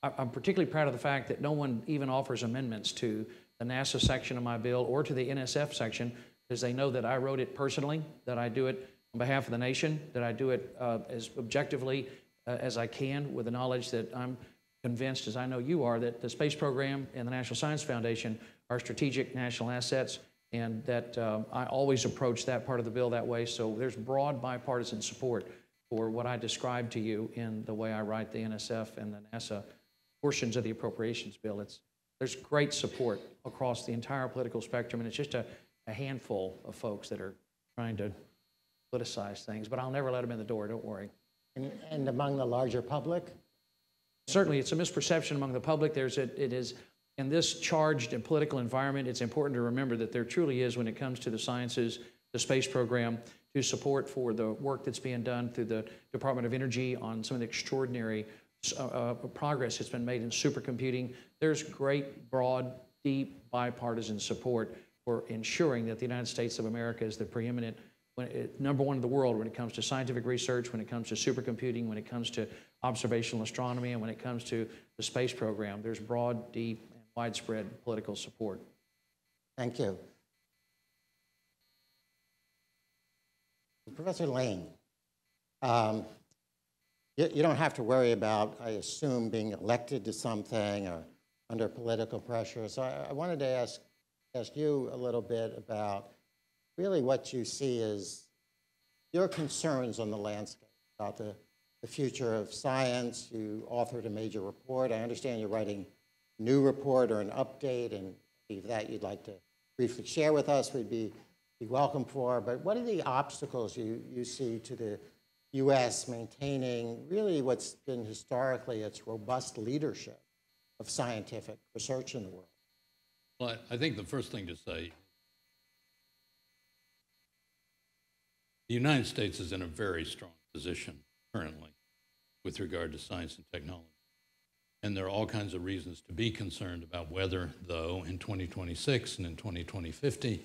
C: I'm particularly proud of the fact that no one even offers amendments to the NASA section of my bill or to the NSF section, because they know that I wrote it personally, that I do it on behalf of the nation, that I do it as objectively as I can with the knowledge that I'm convinced, as I know you are, that the space program and the National Science Foundation are strategic national assets, and that I always approach that part of the bill that way. So there's broad bipartisan support for what I described to you in the way I write the NSF and the NASA portions of the appropriations bill. There's great support across the entire political spectrum, and it's just a handful of folks that are trying to politicize things, but I'll never let them in the door, don't worry.
B: And among the larger public?
C: Certainly, it's a misperception among the public. It is, in this charged and political environment, it's important to remember that there truly is, when it comes to the sciences, the space program, to support for the work that's being done through the Department of Energy on some of the extraordinary progress that's been made in supercomputing. There's great, broad, deep, bipartisan support for ensuring that the United States of America is the preeminent, number one in the world when it comes to scientific research, when it comes to supercomputing, when it comes to observational astronomy, and when it comes to the space program. There's broad, deep, and widespread political support.
B: Thank you. Professor Lane, you don't have to worry about, I assume, being elected to something or under political pressure. So I wanted to ask you a little bit about really what you see as your concerns on the landscape about the future of science. You authored a major report. I understand you're writing a new report or an update, and if that you'd like to briefly share with us, we'd be welcome for. But what are the obstacles you see to the U.S. maintaining really what's been historically its robust leadership of scientific research in the world?
E: Well, I think the first thing to say, the United States is in a very strong position currently with regard to science and technology. And there are all kinds of reasons to be concerned about whether, though, in 2026 and in 2050,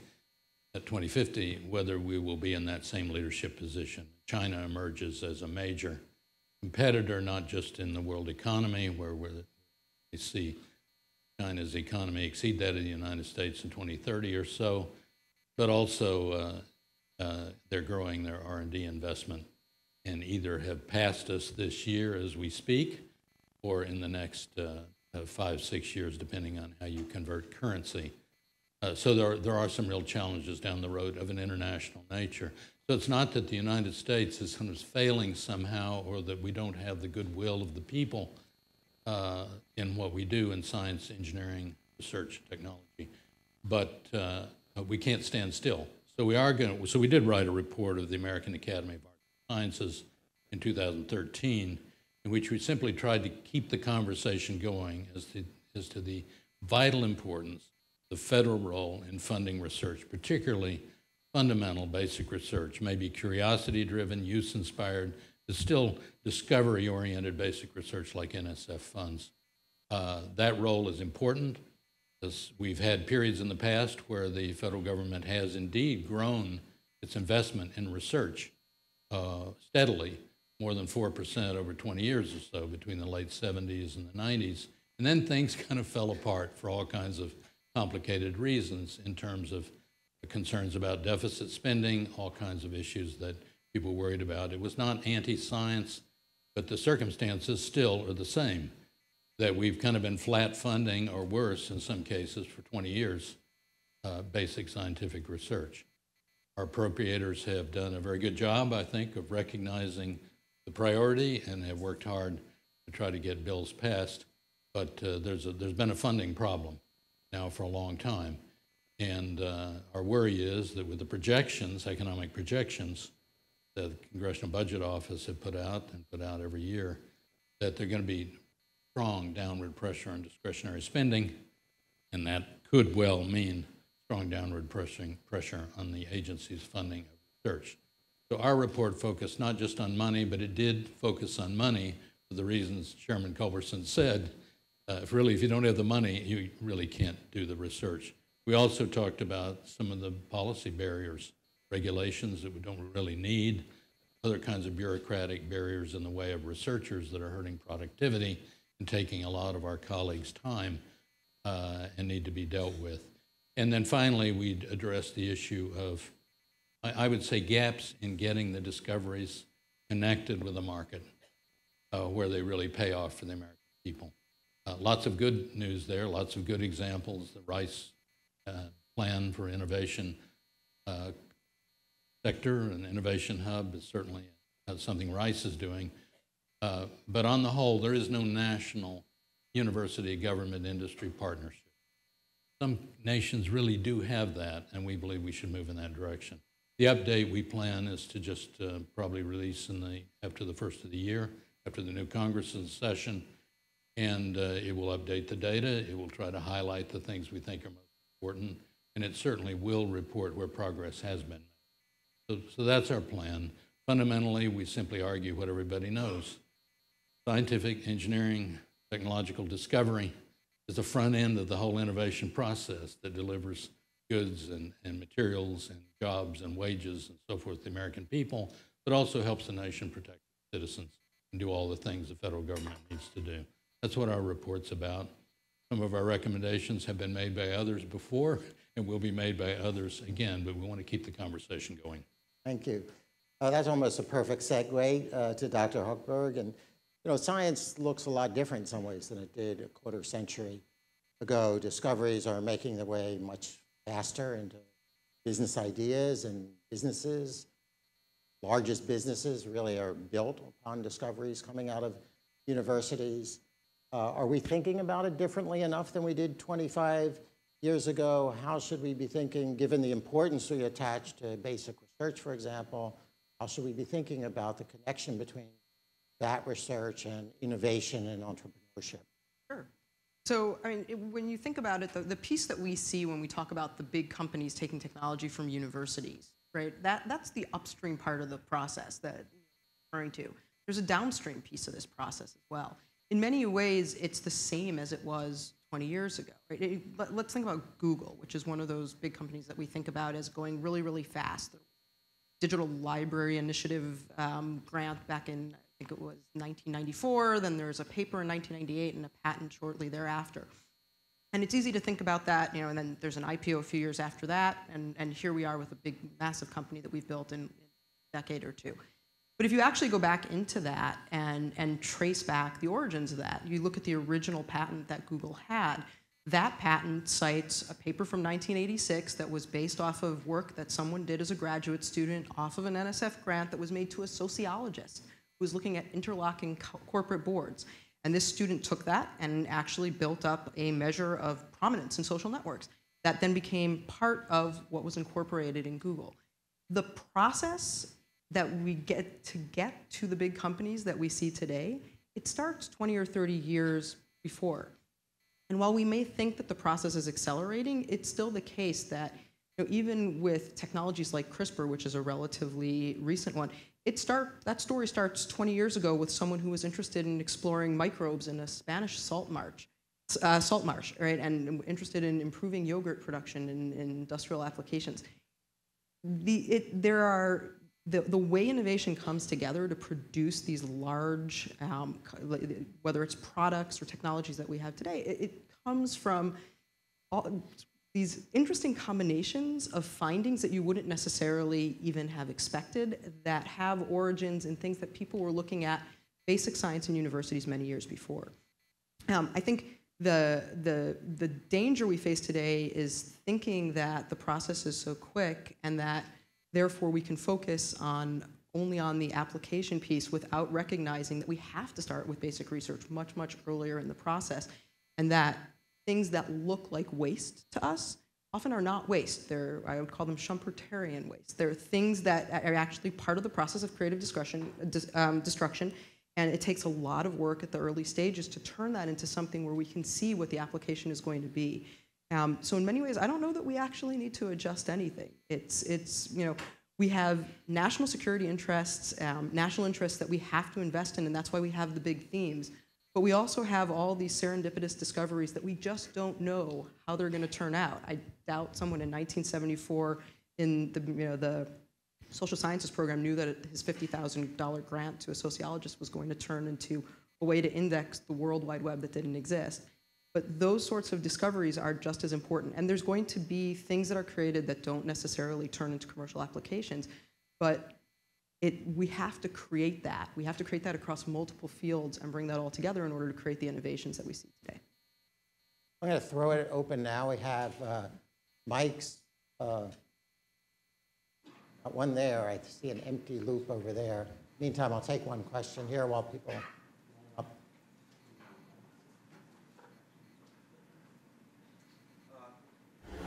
E: whether we will be in that same leadership position. China emerges as a major competitor, not just in the world economy, where we see China's economy exceed that of the United States in 2030 or so, but also they're growing their R&D investment and either have passed us this year as we speak, or in the next 5-6 years, depending on how you convert currency. So there are some real challenges down the road of an international nature. So it's not that the United States is kind of failing somehow, or that we don't have the goodwill of the people in what we do in science, engineering, research, technology. But we can't stand still. So we did write a report of the American Academy of Arts and Sciences in 2013, in which we simply tried to keep the conversation going as to the vital importance the federal role in funding research, particularly fundamental basic research, maybe curiosity-driven, use-inspired, but still discovery-oriented basic research like NSF funds. That role is important. We've had periods in the past where the federal government has indeed grown its investment in research steadily, more than 4% over 20 years or so between the late 70s and the 90s. And then things kind of fell apart for all kinds of complicated reasons in terms of concerns about deficit spending, all kinds of issues that people worried about. It was not anti-science, but the circumstances still are the same, that we've kind of been flat funding, or worse in some cases, for 20 years, basic scientific research. Our appropriators have done a very good job, I think, of recognizing the priority and have worked hard to try to get bills passed, but there's been a funding problem now for a long time. And our worry is that with the projections, economic projections, that the Congressional Budget Office have put out every year, that they're going to be strong downward pressure on discretionary spending, and that could well mean strong downward pressure on the agency's funding of research. So our report focused not just on money, but it did focus on money for the reasons Chairman Culberson said. If you don't have the money, you really can't do the research. We also talked about some of the policy barriers, regulations that we don't really need, other kinds of bureaucratic barriers in the way of researchers that are hurting productivity and taking a lot of our colleagues' time and need to be dealt with. And then finally, we addressed the issue of, I would say, gaps in getting the discoveries connected with the market where they really pay off for the American people. Lots of good news there, lots of good examples. The Rice Plan for Innovation sector and Innovation Hub is certainly something Rice is doing. But on the whole, there is no national university government industry partnership. Some nations really do have that, and we believe we should move in that direction. The update we plan is to just probably release after the first of the year, after the new Congress is in session, and it will update the data. It will try to highlight the things we think are most important, and it certainly will report where progress has been made. So that's our plan. Fundamentally, we simply argue what everybody knows. Scientific, engineering, technological discovery is the front end of the whole innovation process that delivers goods and materials and jobs and wages and so forth to the American people, but also helps the nation protect citizens and do all the things the federal government needs to do. That's what our report's about. Some of our recommendations have been made by others before and will be made by others again, but we want to keep the conversation going.
B: Thank you. That's almost a perfect segue to Dr. Hochberg. And you know, science looks a lot different in some ways than it did a quarter century ago. Discoveries are making their way much faster into business ideas and businesses. Largest businesses really are built upon discoveries coming out of universities. Are we thinking about it differently enough than we did 25 years ago? How should we be thinking, given the importance we attach to basic research, for example, how should we be thinking about the connection between that research and innovation and entrepreneurship?
F: Sure. So, I mean, when you think about it, the piece that we see when we talk about the big companies taking technology from universities, right, that's the upstream part of the process that you're referring to. There's a downstream piece of this process as well. In many ways, it's the same as it was 20 years ago. Right? Let's think about Google, which is one of those big companies that we think about as going really, really fast. The Digital Library Initiative grant back in, I think it was 1994, then there was a paper in 1998 and a patent shortly thereafter. And it's easy to think about that, you know, and then there's an IPO a few years after that, and here we are with a big, massive company that we've built in a decade or two. But if you actually go back into that and trace back the origins of that, you look at the original patent that Google had, that patent cites a paper from 1986 that was based off of work that someone did as a graduate student off of an NSF grant that was made to a sociologist who was looking at interlocking corporate boards. And this student took that and actually built up a measure of prominence in social networks that then became part of what was incorporated in Google. The process that we get to the big companies that we see today, it starts 20 or 30 years before. And while we may think that the process is accelerating, it's still the case that even with technologies like CRISPR, which is a relatively recent one, that story starts 20 years ago with someone who was interested in exploring microbes in a Spanish salt marsh, right, and interested in improving yogurt production in industrial applications. The way innovation comes together to produce these large, whether it's products or technologies that we have today, it comes from these interesting combinations of findings that you wouldn't necessarily even have expected, that have origins in things that people were looking at basic science in universities many years before. I think the danger we face today is thinking that the process is so quick and that therefore we can focus only on the application piece without recognizing that we have to start with basic research much, much earlier in the process, and that things that look like waste to us often are not waste. I would call them Schumpeterian waste. They're things that are actually part of the process of creative destruction, and it takes a lot of work at the early stages to turn that into something where we can see what the application is going to be. So in many ways, I don't know that we actually need to adjust anything. We have national security interests, national interests that we have to invest in, and that's why we have the big themes. But we also have all these serendipitous discoveries that we just don't know how they're going to turn out. I doubt someone in 1974 in the social sciences program knew that his $50,000 grant to a sociologist was going to turn into a way to index the World Wide Web that didn't exist. But those sorts of discoveries are just as important. And there's going to be things that are created that don't necessarily turn into commercial applications. But we have to create that. We have to create that across multiple fields and bring that all together in order to create the innovations that we see today.
B: I'm going to throw it open now. We have mics. One there. I see an empty loop over there. Meantime, I'll take one question here while people line up.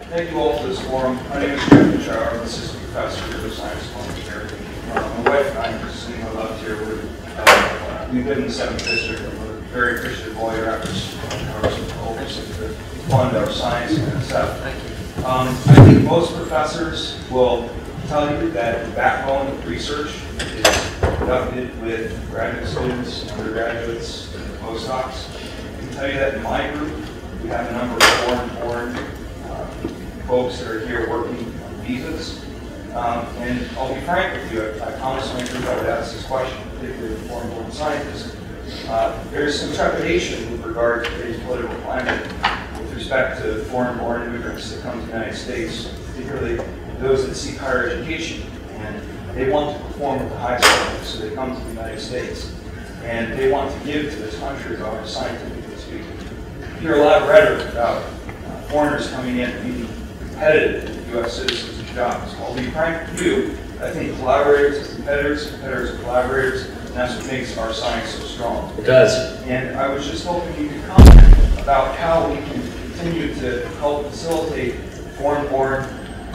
G: Thank you all for this forum. My name is Jeff Bachar. I'm assistant professor of science and engineering. My wife and I are just sitting on left here. We live in the 7th District, and we're very appreciative of all your efforts to fund our science and NSF. Thank you. I think most professors will tell you that the backbone of research is conducted with graduate students, undergraduates, and postdocs. I can tell you that in my group, we have a number of foreign-born folks that are here working on visas. And I'll be frank with you, I promised my group I would ask this question, particularly the foreign-born scientists. There's some trepidation with regard to today's political climate with respect to foreign-born immigrants that come to the United States, particularly those that seek higher education. And they want to perform at the highest level, so they come to the United States. And they want to give to this country, scientifically speaking. You hear a lot of rhetoric about foreigners coming in and being competitive with U.S. citizens and jobs. I'll be frank with you, I think collaborators are competitors, competitors are collaborators, and that's what makes our science so strong. It does. And I was just hoping you could comment about how we can continue to help facilitate foreign-born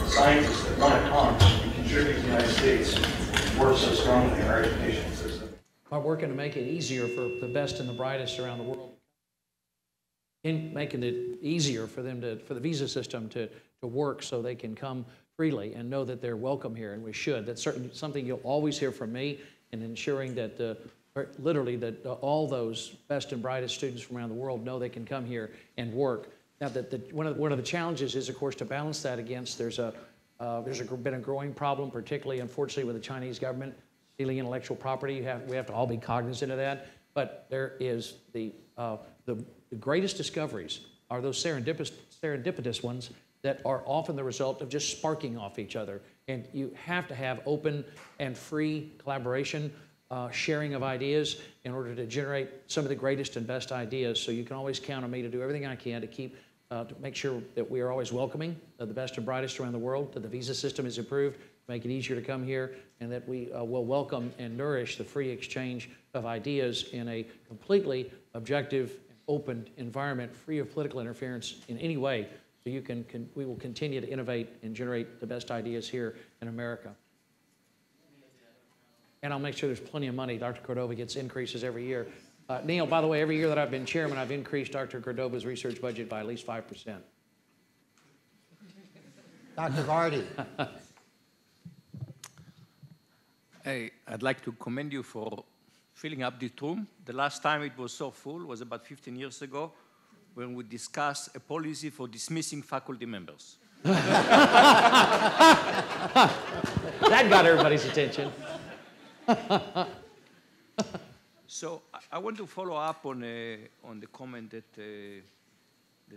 G: scientists that want to come and contribute to the United States and work so strongly in our education system.
C: We're working to make it easier for the best and the brightest around the world. In making it easier for them for the visa system to work so they can come freely and know that they're welcome here, and we should. That's certainly something you'll always hear from me, in ensuring that literally that all those best and brightest students from around the world know they can come here and work. Now, one of the challenges is, of course, to balance that against there's been a growing problem, particularly, unfortunately, with the Chinese government stealing intellectual property. We have to all be cognizant of that. But there is the greatest discoveries are those serendipitous ones that are often the result of just sparking off each other. And you have to have open and free collaboration, sharing of ideas in order to generate some of the greatest and best ideas. So you can always count on me to do everything I can to make sure that we are always welcoming the best and brightest around the world, that the visa system is improved, to make it easier to come here, and that we will welcome and nourish the free exchange of ideas in a completely objective and open environment, free of political interference in any way. So we will continue to innovate and generate the best ideas here in America. And I'll make sure there's plenty of money. Dr. Cordova gets increases every year Neal, by the way, every year that I've been chairman, I've increased Dr. Cordova's research budget by at least 5%.
B: Dr. Vardy.
H: Hey, I'd like to commend you for filling up this room. The last time it was so full was about 15 years ago when we discussed a policy for dismissing faculty members.
C: That got everybody's attention.
H: So I want to follow up on the comment that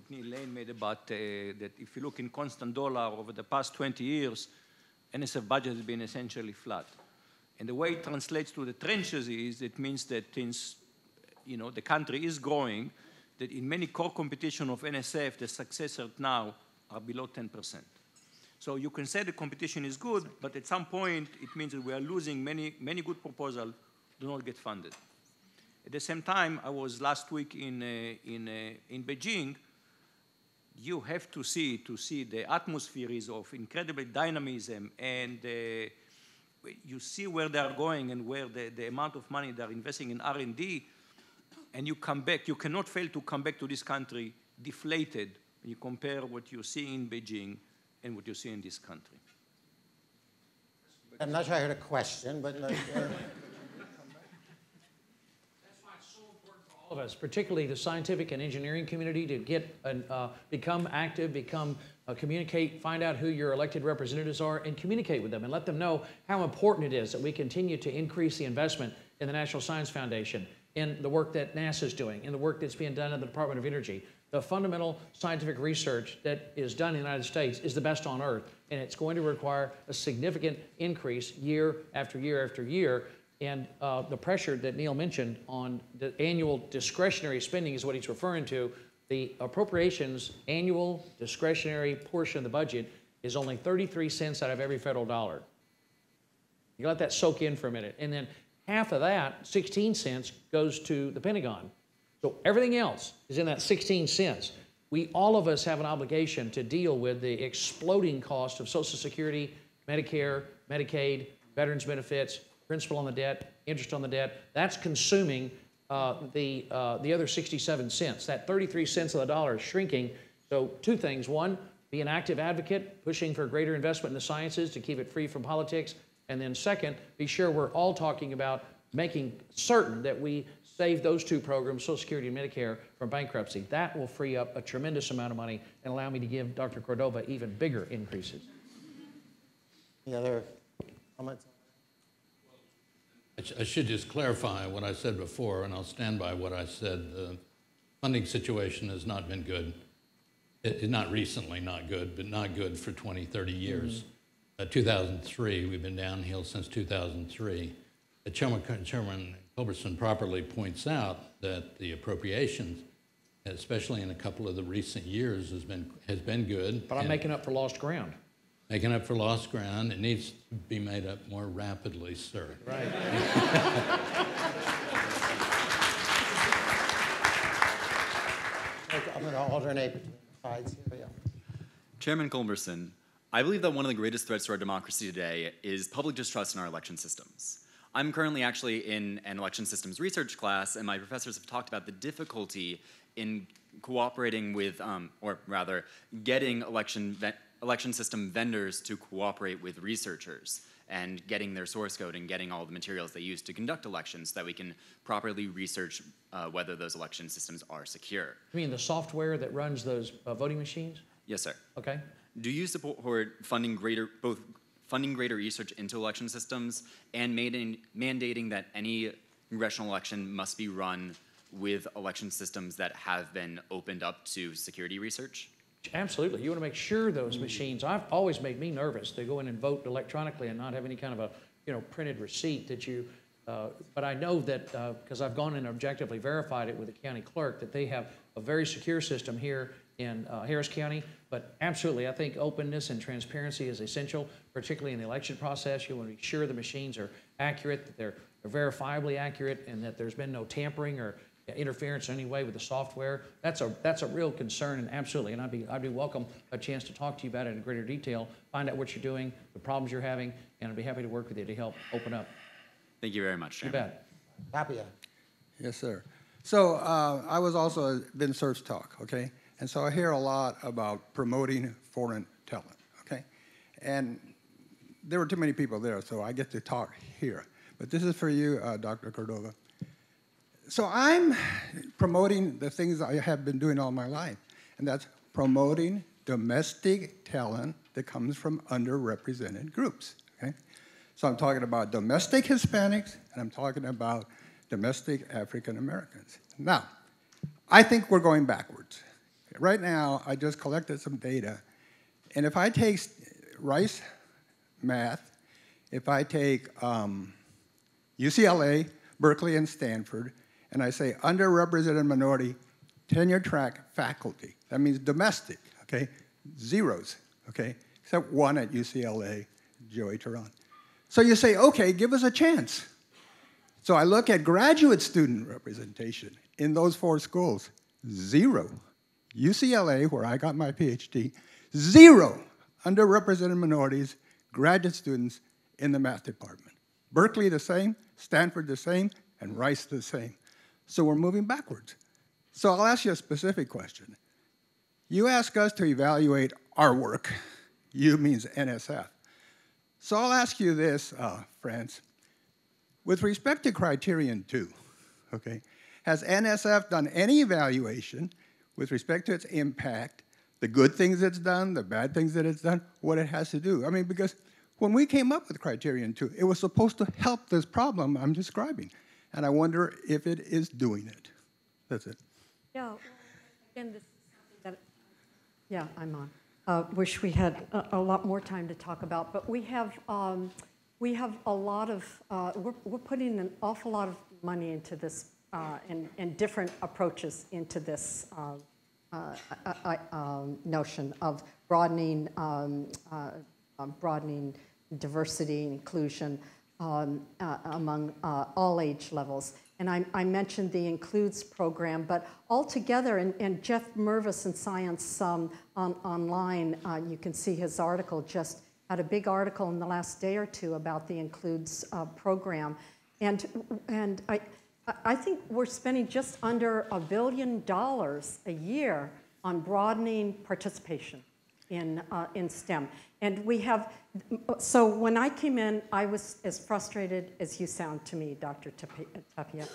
H: Neal Lane made about that if you look in constant dollar over the past 20 years, NSF budget has been essentially flat. And the way it translates to the trenches is it means that since the country is growing, that in many core competition of NSF, the success rate now are below 10%. So you can say the competition is good, but at some point it means that we are losing many good proposals do not get funded. At the same time, I was last week in Beijing. You have to see the atmosphere is of incredible dynamism, and you see where they are going and where the amount of money they are investing in R&D, and you come back. You cannot fail to come back to this country deflated when you compare what you see in Beijing and what you see in this country.
B: I'm not sure I heard a question, but
C: Of us, particularly the scientific and engineering community, to get become active, communicate, find out who your elected representatives are, and communicate with them and let them know how important it is that we continue to increase the investment in the National Science Foundation, in the work that NASA is doing, in the work that's being done in the Department of Energy. The fundamental scientific research that is done in the United States is the best on earth, and it's going to require a significant increase year after year after year. And the pressure that Neal mentioned on the annual discretionary spending is what he's referring to. The appropriations annual discretionary portion of the budget is only 33 cents out of every federal dollar. You let that soak in for a minute. And then half of that, 16 cents, goes to the Pentagon. So everything else is in that 16 cents. All of us have an obligation to deal with the exploding cost of Social Security, Medicare, Medicaid, veterans benefits, principal on the debt, interest on the debt. That's consuming the other 67 cents. That 33 cents of the dollar is shrinking. So two things. One, be an active advocate, pushing for greater investment in the sciences to keep it free from politics. And then second, be sure we're all talking about making certain that we save those two programs, Social Security and Medicare, from bankruptcy. That will free up a tremendous amount of money and allow me to give Dr. Cordova even bigger increases.
B: any other comments?
E: I should just clarify what I said before, and I'll stand by what I said. The funding situation has not been good. It's not recently not good, but not good for 20, 30 years. 2003, we've been downhill since 2003. Chairman Culberson properly points out that the appropriations, especially in a couple of the recent years, has been good.
C: But I'm making up for lost ground.
E: Making up for lost ground. It needs to be made up more rapidly, sir.
C: Right.
B: I'm going to alternate between sides here. Yeah.
I: Chairman Culberson, I believe that one of the greatest threats to our democracy today is public distrust in our election systems. I'm currently actually in an election systems research class, and my professors have talked about the difficulty in cooperating with, or rather, getting election system vendors to cooperate with researchers and getting their source code and getting all the materials they use to conduct elections so that we can properly research whether those election systems are secure.
C: You mean the software that runs those voting machines?
I: Yes, sir.
C: Okay.
I: Do you support funding greater research into election systems and mandating that any congressional election must be run with election systems that have been opened up to security research?
C: Absolutely. You want to make sure those machines, I've always made me nervous to go in and vote electronically and not have any kind of a printed receipt that you, but I know that because I've gone and objectively verified it with the county clerk that they have a very secure system here in Harris County. But absolutely, I think openness and transparency is essential, particularly in the election process. You want to be sure the machines are accurate, that they're verifiably accurate, and that there's been no tampering or interference in any way with the software. That's a real concern, and absolutely, and I'd be welcome a chance to talk to you about it in greater detail, find out what you're doing, the problems you're having, and I'd be happy to work with you to help open up.
I: Thank you very much, Chairman.
C: You bet.
B: Tapia.
J: Yes, sir. So I was also been Search Talk, okay? And so I hear a lot about promoting foreign talent, okay? And there were too many people there, so I get to talk here. But this is for you, Dr. Cordova. So I'm promoting the things I have been doing all my life, and that's promoting domestic talent that comes from underrepresented groups, okay? So I'm talking about domestic Hispanics, and I'm talking about domestic African Americans. Now, I think we're going backwards. Right now, I just collected some data, and if I take Rice math, if I take UCLA, Berkeley, and Stanford, and I say underrepresented minority, tenure track faculty, that means domestic, okay? Zeros, okay? Except one at UCLA, Joey Tehran. So you say, okay, give us a chance. So I look at graduate student representation in those 4 schools, 0. UCLA, where I got my PhD, 0 underrepresented minorities, graduate students in the math department. Berkeley the same, Stanford the same, and Rice the same. So we're moving backwards. So I'll ask you a specific question. You ask us to evaluate our work. You means NSF. So I'll ask you this, friends. With respect to criterion 2, okay, has NSF done any evaluation with respect to its impact, the good things it's done, the bad things that it's done, what it has to do? I mean, because when we came up with criterion 2, it was supposed to help this problem I'm describing. And I wonder if it is doing it. That's it.
D: Yeah, again, this is something that, yeah, I'm on. Wish we had a lot more time to talk about, but we have a lot of, we're putting an awful lot of money into this and different approaches into this notion of broadening diversity and inclusion among all age levels. And I mentioned the Includes program, but altogether, and Jeff Mervis in Science online, you can see his article, just had a big article in the last day or two about the Includes program. And I think we're spending just under $1 billion a year on broadening participation in STEM. And we have, so when I came in, I was as frustrated as you sound to me, Dr. Tapia.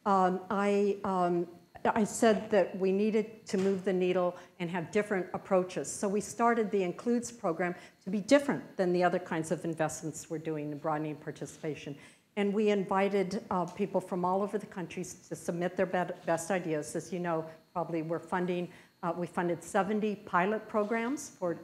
D: I said that we needed to move the needle and have different approaches. So we started the Includes program to be different than the other kinds of investments we're doing in broadening participation. And we invited people from all over the country to submit their best ideas. As you know, probably we're funding, we funded 70 pilot programs for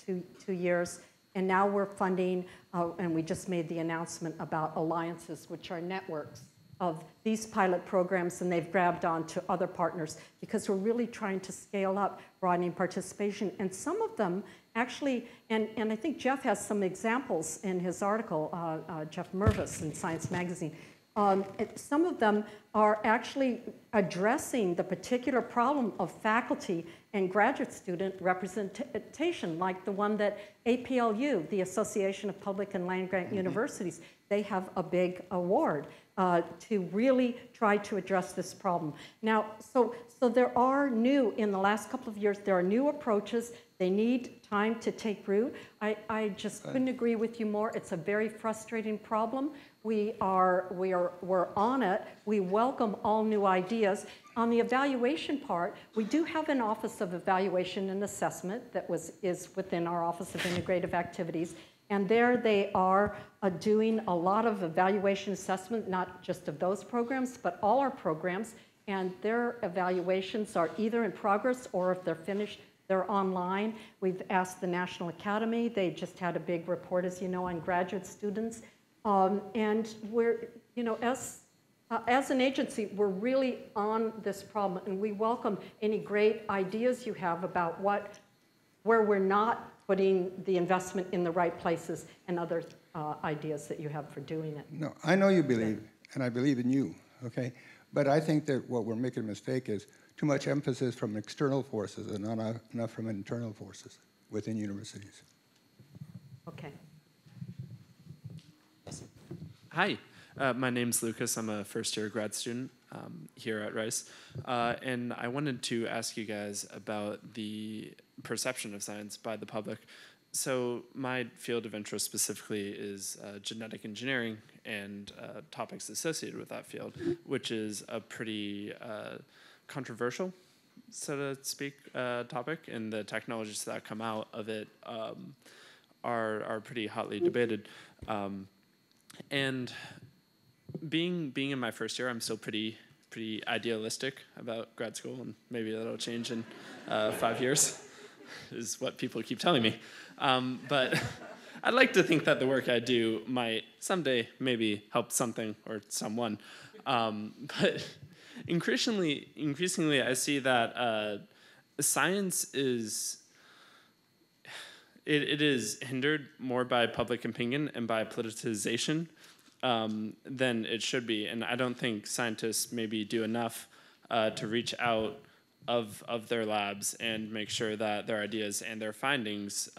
D: 2 years. And now we're funding, and we just made the announcement about alliances, which are networks of these pilot programs, and they've grabbed on to other partners because we're really trying to scale up broadening participation. And some of them actually, and I think Jeff has some examples in his article, Jeff Mervis in Science Magazine. Some of them are actually addressing the particular problem of faculty and graduate student representation, like the one that APLU, the Association of Public and Land-Grant Universities, they have a big award to really try to address this problem. Now, so there are new, in the last couple of years, there are new approaches. They need time to take root. I just couldn't agree with you more. It's a very frustrating problem. We're on it. We welcome all new ideas. On the evaluation part, we do have an Office of Evaluation and Assessment that is within our Office of Integrative Activities. And there they are doing a lot of evaluation assessment, not just of those programs, but all our programs. And their evaluations are either in progress or if they're finished, they're online. We've asked the National Academy. They just had a big report, as you know, on graduate students. And we're, you know, as an agency, we're really on this problem, and we welcome any great ideas you have about where we're not putting the investment in the right places and other ideas that you have for doing it.
J: No, I know you believe, and I believe in you, okay? But I think that what we're making a mistake is too much emphasis from external forces and not enough from internal forces within universities.
D: Okay.
K: Hi, my name's Lucas. I'm a first-year grad student. here at Rice. And I wanted to ask you guys about the perception of science by the public. So my field of interest specifically is genetic engineering and topics associated with that field, which is a pretty controversial, so to speak, topic, and the technologies that come out of it are pretty hotly debated. And being in my first year, I'm still pretty idealistic about grad school, and maybe that'll change in 5 years, is what people keep telling me. But I'd like to think that the work I do might someday maybe help something or someone. But increasingly, I see that science is it is hindered more by public opinion and by politicization than it should be. And I don't think scientists maybe do enough to reach out of their labs and make sure that their ideas and their findings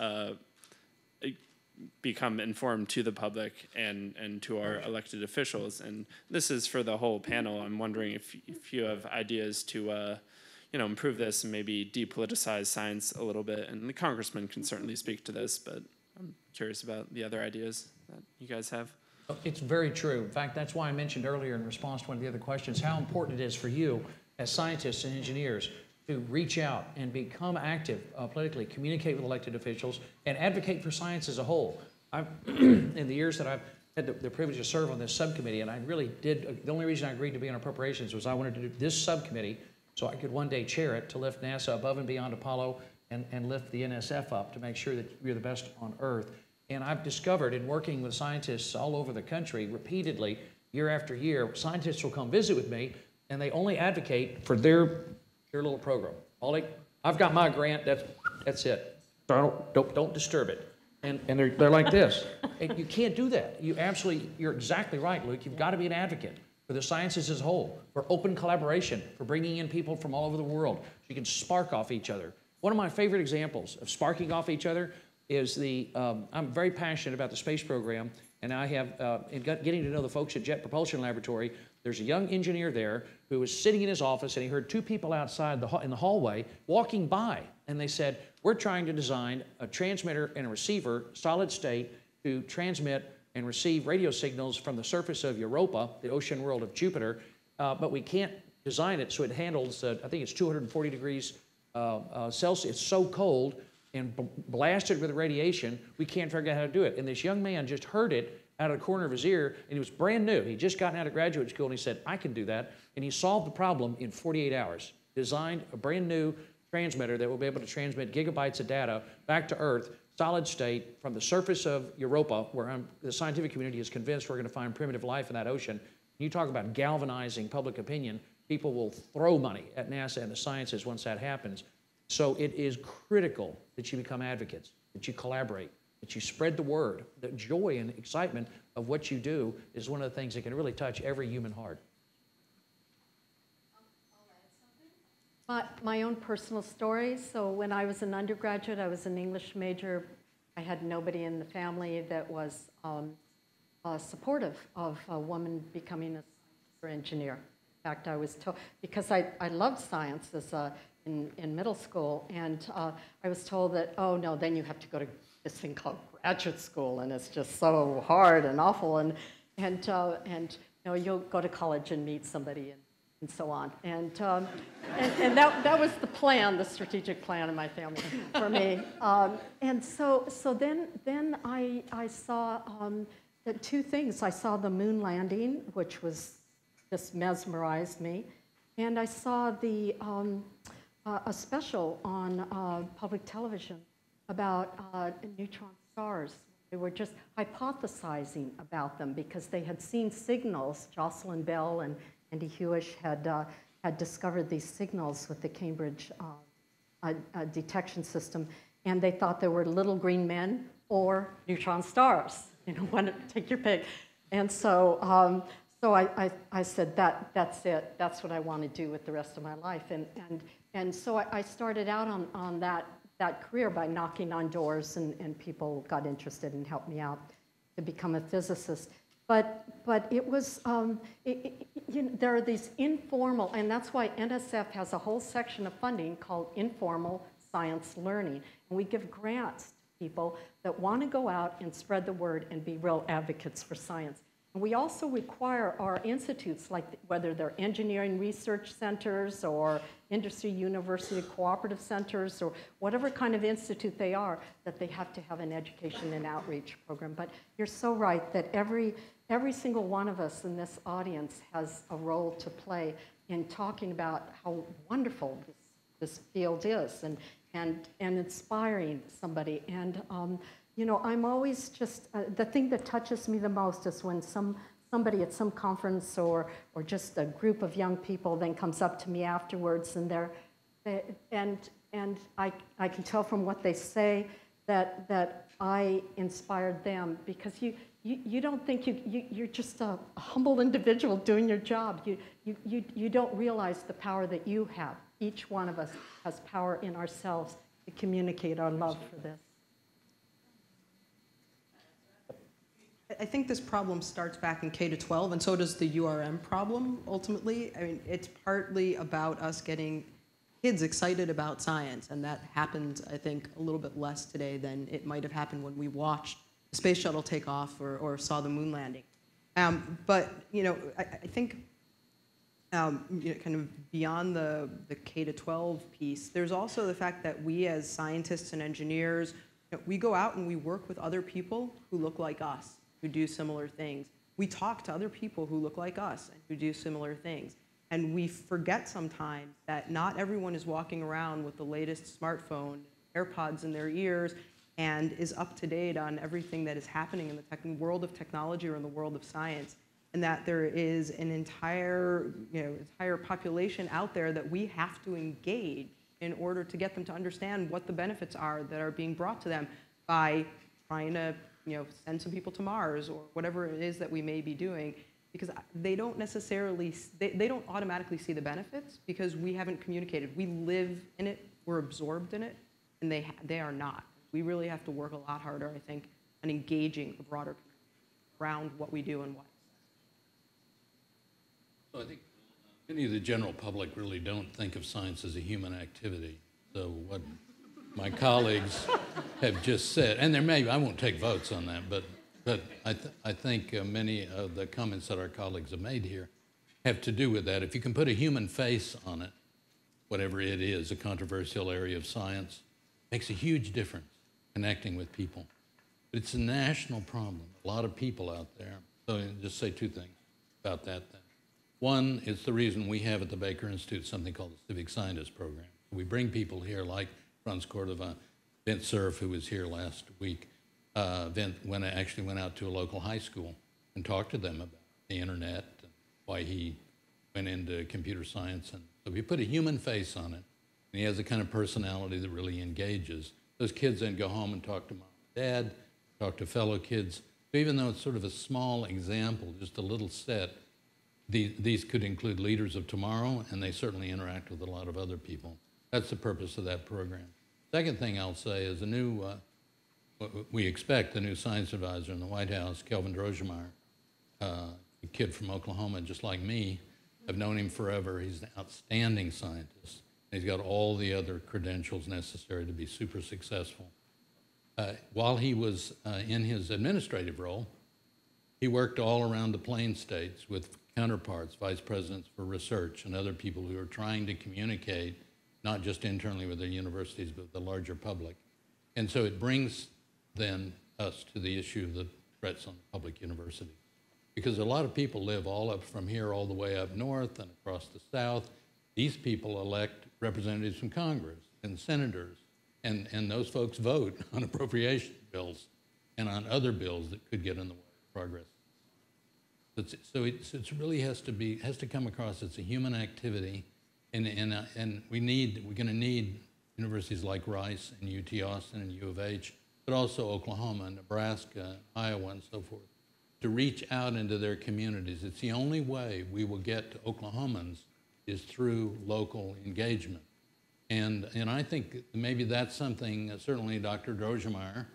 K: become informed to the public and to our elected officials. And this is for the whole panel. I'm wondering if you have ideas to improve this and maybe depoliticize science a little bit. And the congressman can certainly speak to this, but I'm curious about the other ideas that you guys have.
C: It's very true. In fact, that's why I mentioned earlier in response to one of the other questions how important it is for you as scientists and engineers to reach out and become active politically, communicate with elected officials, and advocate for science as a whole. In the years that I've had the privilege to serve on this subcommittee, and I really did, the only reason I agreed to be on appropriations was I wanted to do this subcommittee so I could one day chair it to lift NASA above and beyond Apollo and lift the NSF up to make sure that we're the best on Earth. And I've discovered in working with scientists all over the country repeatedly, year after year, scientists will come visit with me and they only advocate for their little program. I've got my grant, that's it. Don't disturb it. And they're like this. And you can't do that. You're exactly right, Luke. You've got to be an advocate for the sciences as a whole, for open collaboration, for bringing in people from all over the world so you can spark off each other. One of my favorite examples of sparking off each other is I'm very passionate about the space program, and I have, in getting to know the folks at Jet Propulsion Laboratory, there's a young engineer there who was sitting in his office, and he heard two people outside in the hallway walking by, and they said, we're trying to design a transmitter and a receiver, solid state, to transmit and receive radio signals from the surface of Europa, the ocean world of Jupiter, but we can't design it so it handles, I think it's 240 degrees Celsius. It's so cold and blasted with radiation, we can't figure out how to do it. And this young man just heard it out of the corner of his ear, and he was brand new. He'd just gotten out of graduate school, and he said, I can do that. And he solved the problem in 48 hours, designed a brand new transmitter that will be able to transmit gigabytes of data back to Earth, solid state, from the surface of Europa, where the scientific community is convinced we're going to find primitive life in that ocean. You talk about galvanizing public opinion, people will throw money at NASA and the sciences once that happens. So it is critical that you become advocates, that you collaborate, that you spread the word. The joy and excitement of what you do is one of the things that can really touch every human heart.
D: My own personal story. So when I was an undergraduate, I was an English major. I had nobody in the family that was supportive of a woman becoming a scientist or engineer. In fact, I was told, because I loved science in middle school, and I was told that, oh no, then you have to go to this thing called graduate school, and it's just so hard and awful, and you'll go to college and meet somebody and so on. And that was the plan, the strategic plan in my family for me. And so then I saw the two things. I saw the moon landing, which just mesmerized me, and I saw a special on public television about neutron stars. They were just hypothesizing about them because they had seen signals. Jocelyn Bell and Andy Hewish had discovered these signals with the Cambridge detection system, and they thought there were little green men or neutron stars. Take your pick. And so I said, that's it. That's what I want to do with the rest of my life. And so I started out on that career by knocking on doors, and people got interested and helped me out to become a physicist. But it was, there are these informal, and that's why NSF has a whole section of funding called informal science learning. And we give grants to people that want to go out and spread the word and be real advocates for science. And we also require our institutes, like whether they're engineering research centers or industry university cooperative centers or whatever kind of institute they are, that they have to have an education and outreach program. But you're so right that every single one of us in this audience has a role to play in talking about how wonderful this field is and inspiring somebody. And you know, I'm always just, the thing that touches me the most is when somebody at some conference or just a group of young people then comes up to me afterwards and I can tell from what they say that I inspired them, because you don't think you're just a humble individual doing your job. You don't realize the power that you have. Each one of us has power in ourselves to communicate our love for this.
F: I think this problem starts back in K-12, and so does the URM problem, ultimately. I mean, it's partly about us getting kids excited about science, and that happens, I think, a little bit less today than it might have happened when we watched the space shuttle take off or saw the moon landing. But, you know, I think you know, kind of beyond the K-12 piece, there's also the fact that we as scientists and engineers, you know, we go out and we work with other people who look like us, who do similar things. We talk to other people who look like us and who do similar things. And we forget sometimes that not everyone is walking around with the latest smartphone, AirPods in their ears, and is up to date on everything that is happening in the world of technology or in the world of science. And that there is an entire population out there that we have to engage in order to get them to understand what the benefits are that are being brought to them by trying to, you know, send some people to Mars or whatever it is that we may be doing, because they don't necessarily, they don't automatically see the benefits because we haven't communicated. We live in it, we're absorbed in it, and they are not. We really have to work a lot harder, I think, on engaging the broader community around what we do and why.
E: So I think many of the general public really don't think of science as a human activity. So what my colleagues have just said, and there may, I won't take votes on that, but I think many of the comments that our colleagues have made here have to do with that. If you can put a human face on it, whatever it is, a controversial area of science, makes a huge difference connecting with people. But it's a national problem, a lot of people out there. So I'll just say two things about that then. One is the reason we have at the Baker Institute something called the Civic Scientist Program. We bring people here like Franz Cordova, Vint Cerf, who was here last week. Vint actually went out to a local high school and talked to them about the internet and why he went into computer science. And so we put a human face on it, and he has the kind of personality that really engages. Those kids then go home and talk to mom and dad, talk to fellow kids. So even though it's sort of a small example, just a little set, these could include leaders of tomorrow, and they certainly interact with a lot of other people. That's the purpose of that program. Second thing I'll say is we expect the new science advisor in the White House, Kelvin Drogemeyer, a kid from Oklahoma just like me. I've known him forever. He's an outstanding scientist. He's got all the other credentials necessary to be super successful. While he was in his administrative role, he worked all around the Plain States with counterparts, vice presidents for research, and other people who are trying to communicate, not just internally with the universities, but the larger public. And so it brings then us to the issue of the threats on the public university. Because a lot of people live all up from here all the way up north and across the south. These people elect representatives from Congress and senators, and those folks vote on appropriation bills and on other bills that could get in the way of progress. So it really has to come across as a human activity, and we're going to need universities like Rice and UT Austin and U of H, but also Oklahoma, Nebraska, Iowa, and so forth, to reach out into their communities. It's the only way we will get to Oklahomans is through local engagement. And I think maybe that's something, certainly Dr. Drogemeyer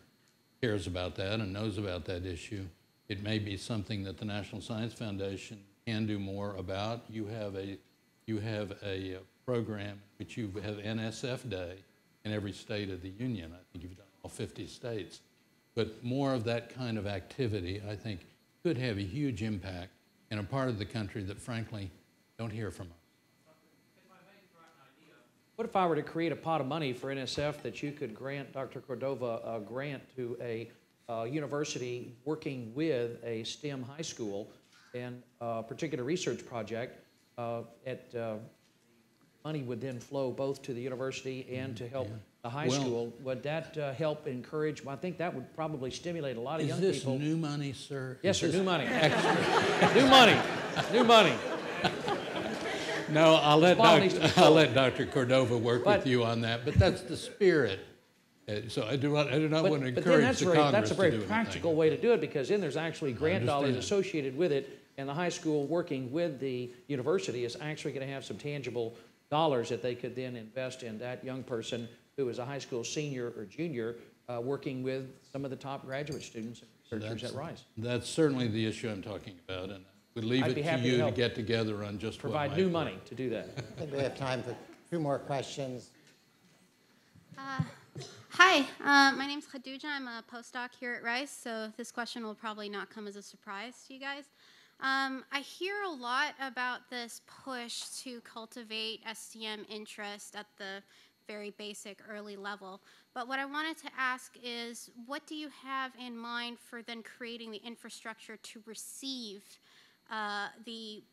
E: cares about that and knows about that issue. It may be something that the National Science Foundation can do more about. You have a program which you have NSF Day in every state of the union. I think you've done all 50 states. But more of that kind of activity, I think, could have a huge impact in a part of the country that, frankly, don't hear from us.
C: What if I were to create a pot of money for NSF that you could grant Dr. Cordova a grant to a university working with a STEM high school and a particular research project money would then flow both to the university and to help the high school. Would that help encourage? Well, I think that would probably stimulate a lot of young people.
E: Is this new money, sir?
C: Yes, sir, new money. New money. New money.
E: No, I'll let Dr. Cordova work with you on that, but that's the spirit. So I do not want to encourage the Congress
C: that's a very
E: to do
C: practical way to do it, because then there's actually grant dollars associated with it, and the high school working with the university is actually going to have some tangible dollars that they could then invest in that young person who is a high school senior or junior working with some of the top graduate students and researchers at Rice.
E: That's certainly the issue I'm talking about, and we'd leave it to you to get together on just
C: provide new money to do that.
B: I think we have time for 2 more questions.
L: Hi, my name's Khadija. I'm a postdoc here at Rice, so this question will probably not come as a surprise to you guys. I hear a lot about this push to cultivate STEM interest at the very basic early level. But what I wanted to ask is, what do you have in mind for then creating the infrastructure to receive the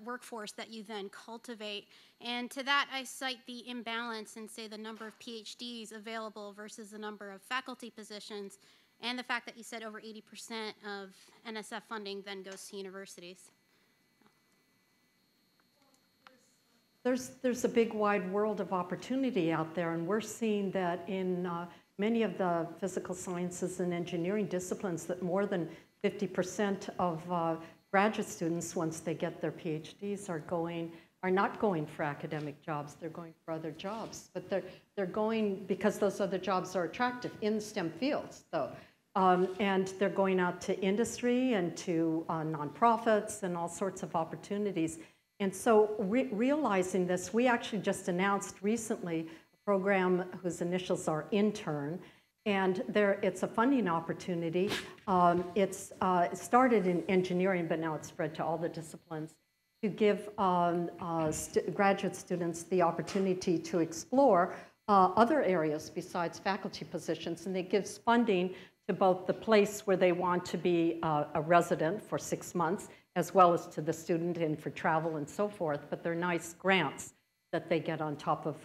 L: workforce that you then cultivate? And to that, I cite the imbalance in, say, the number of PhDs available versus the number of faculty positions, and the fact that you said over 80% of NSF funding then goes to universities.
D: There's a big wide world of opportunity out there, and we're seeing that in many of the physical sciences and engineering disciplines that more than 50% of graduate students, once they get their PhDs, are not going for academic jobs. They're going for other jobs, but they're going because those other jobs are attractive in STEM fields, though. And they're going out to industry and to nonprofits and all sorts of opportunities. And so realizing this, we actually just announced recently a program whose initials are Intern, and it's a funding opportunity. It started in engineering, but now it's spread to all the disciplines, to give graduate students the opportunity to explore other areas besides faculty positions, and it gives funding to both the place where they want to be a resident for 6 months, as well as to the student and for travel and so forth. But they're nice grants that they get on top of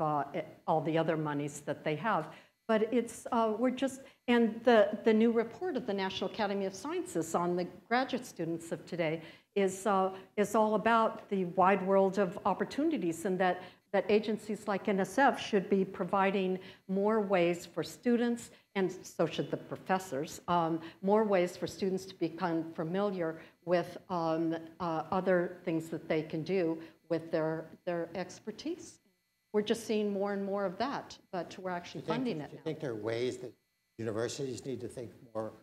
D: all the other monies that they have. But it's, and the new report of the National Academy of Sciences on the graduate students of today is all about the wide world of opportunities, and that agencies like NSF should be providing more ways for students, and so should the professors, more ways for students to become familiar with other things that they can do with their expertise. We're just seeing more and more of that, but we're actually funding it now.
B: Do you think there are ways that universities need to think more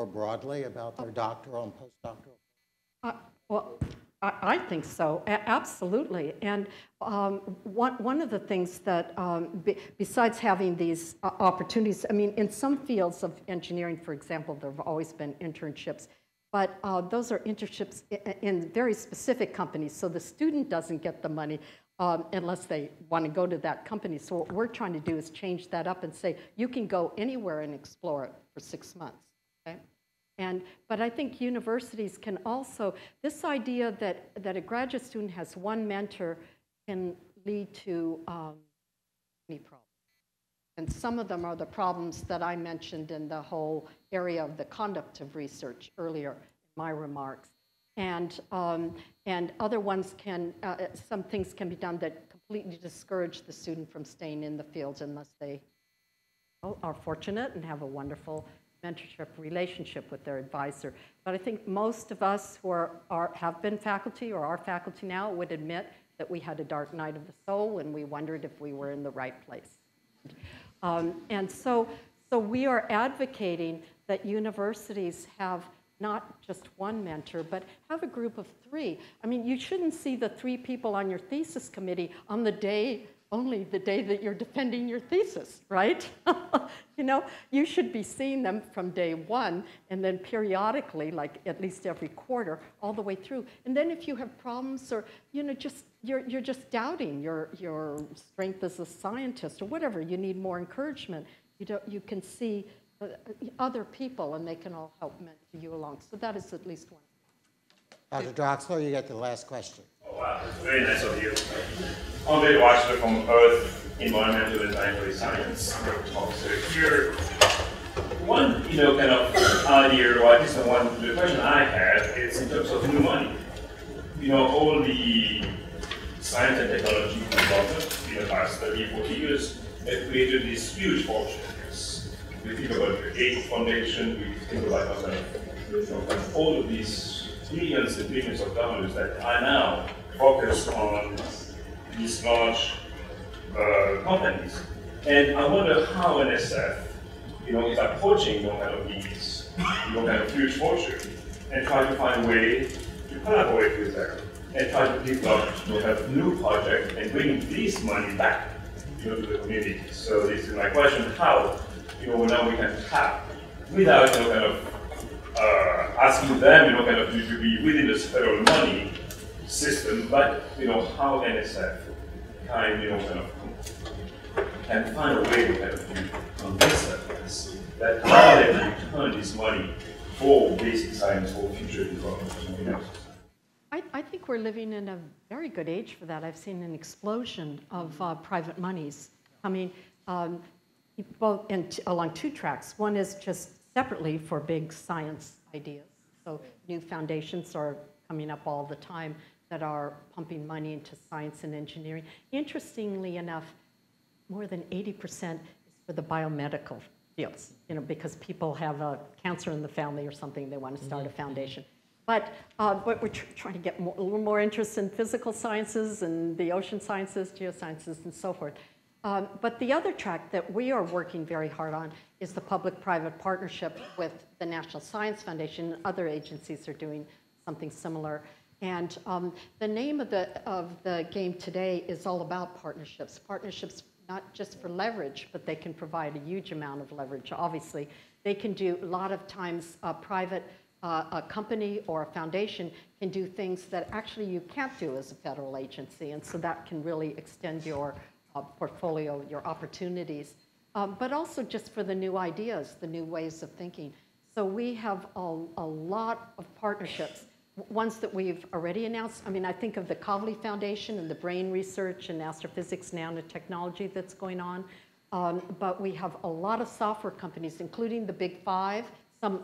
B: broadly about their doctoral and postdoctoral?
D: Well, I think so, absolutely. And one of the things that, besides having these opportunities, I mean, in some fields of engineering, for example, there have always been internships, but those are internships in very specific companies, so the student doesn't get the money unless they want to go to that company. So what we're trying to do is change that up and say, you can go anywhere and explore it for 6 months, okay? But I think universities can also, this idea that a graduate student has one mentor can lead to many problems. And some of them are the problems that I mentioned in the whole area of the conduct of research earlier in my remarks. And other ones can, some things can be done that completely discourage the student from staying in the field unless they are fortunate and have a wonderful mentorship relationship with their advisor. But I think most of us who have been faculty or are faculty now would admit that we had a dark night of the soul and we wondered if we were in the right place. And so we are advocating that universities have not just one mentor, but have a group of 3. I mean, you shouldn't see the 3 people on your thesis committee on the day, only the day that you're defending your thesis, right? You know, you should be seeing them from day 1 and then periodically, like at least every quarter, all the way through. And then if you have problems or, you know, just you're just doubting your strength as a scientist or whatever, you need more encouragement. You can see other people and they can all help mentor you along. So that is at least one.
B: Dr. Draxler, you get the last question.
M: Oh, wow, that's very nice of you. I'm David Leebron from Earth, Environmental and Planetary Science officer here. One, kind of idea, or at least the question I have is in terms of new money. All the science and technology consultants in the past 30, 40 years have created these huge fortunes. We think about the Gates Foundation, we think about all of these billions and billions of dollars that are now focused on these large companies. And I wonder how NSF, is approaching kind of these, kind of huge fortune and try to find a way to collaborate with them and try to develop kind of new projects and bring this money back, to the community. So this is my question: how, now we can tap without, kind of asking them, kind of to be within this federal money system, but how NSF can find a way to kind of convince us that how they can turn this money for basic science for future development.
D: I think we're living in a very good age for that. I've seen an explosion of private monies coming both along 2 tracks. One is just separately for big science ideas. So new foundations are coming up all the time that are pumping money into science and engineering. Interestingly enough, more than 80% is for the biomedical fields, because people have a cancer in the family or something, they want to start a foundation. But we're trying to get a little more interest in physical sciences and the ocean sciences, geosciences, and so forth. But the other track that we are working very hard on is the public-private partnership with the National Science Foundation, and other agencies are doing something similar. And the name of the game today is all about partnerships. Partnerships not just for leverage, but they can provide a huge amount of leverage. Obviously, they can do a lot of times a company or a foundation can do things that actually you can't do as a federal agency, and so that can really extend your portfolio, your opportunities, but also just for the new ideas, the new ways of thinking. So we have a lot of partnerships, ones that we've already announced. I mean, I think of the Kavli Foundation and the brain research and astrophysics, nanotechnology that's going on, but we have a lot of software companies, including the Big 5,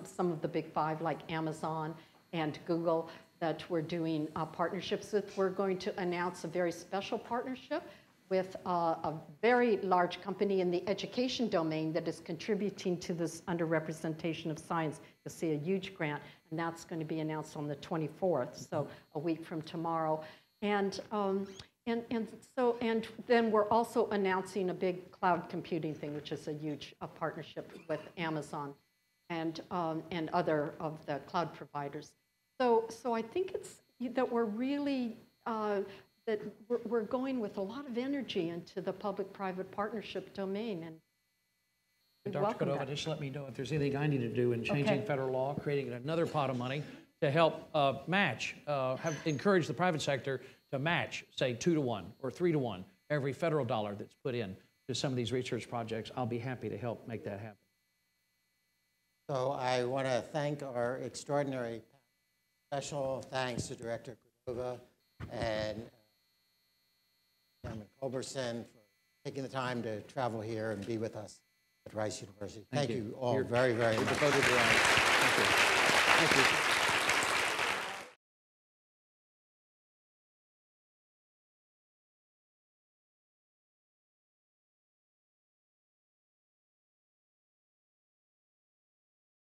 D: some of the Big 5 like Amazon and Google that we're doing partnerships with. We're going to announce a very special partnership with a very large company in the education domain that is contributing to this underrepresentation of science. You'll see a huge grant, and that's going to be announced on the 24th, so a week from tomorrow. And then we're also announcing a big cloud computing thing, which is a huge partnership with Amazon and other of the cloud providers. So I think it's that we're really that we're going with a lot of energy into the public-private partnership domain. And
C: Dr. Cordova, just let me know if there's anything I need to do in changing federal law, creating another pot of money to help match, encourage the private sector to match, say, 2-to-1 or 3-to-1 every federal dollar that's put in to some of these research projects. I'll be happy to help make that happen. So
B: I want to thank our extraordinary special thanks to Director Cordova and Chairman Culberson for taking the time to travel here and be with us at Rice University. Thank you all very, very much.
C: Thank you. Thank you.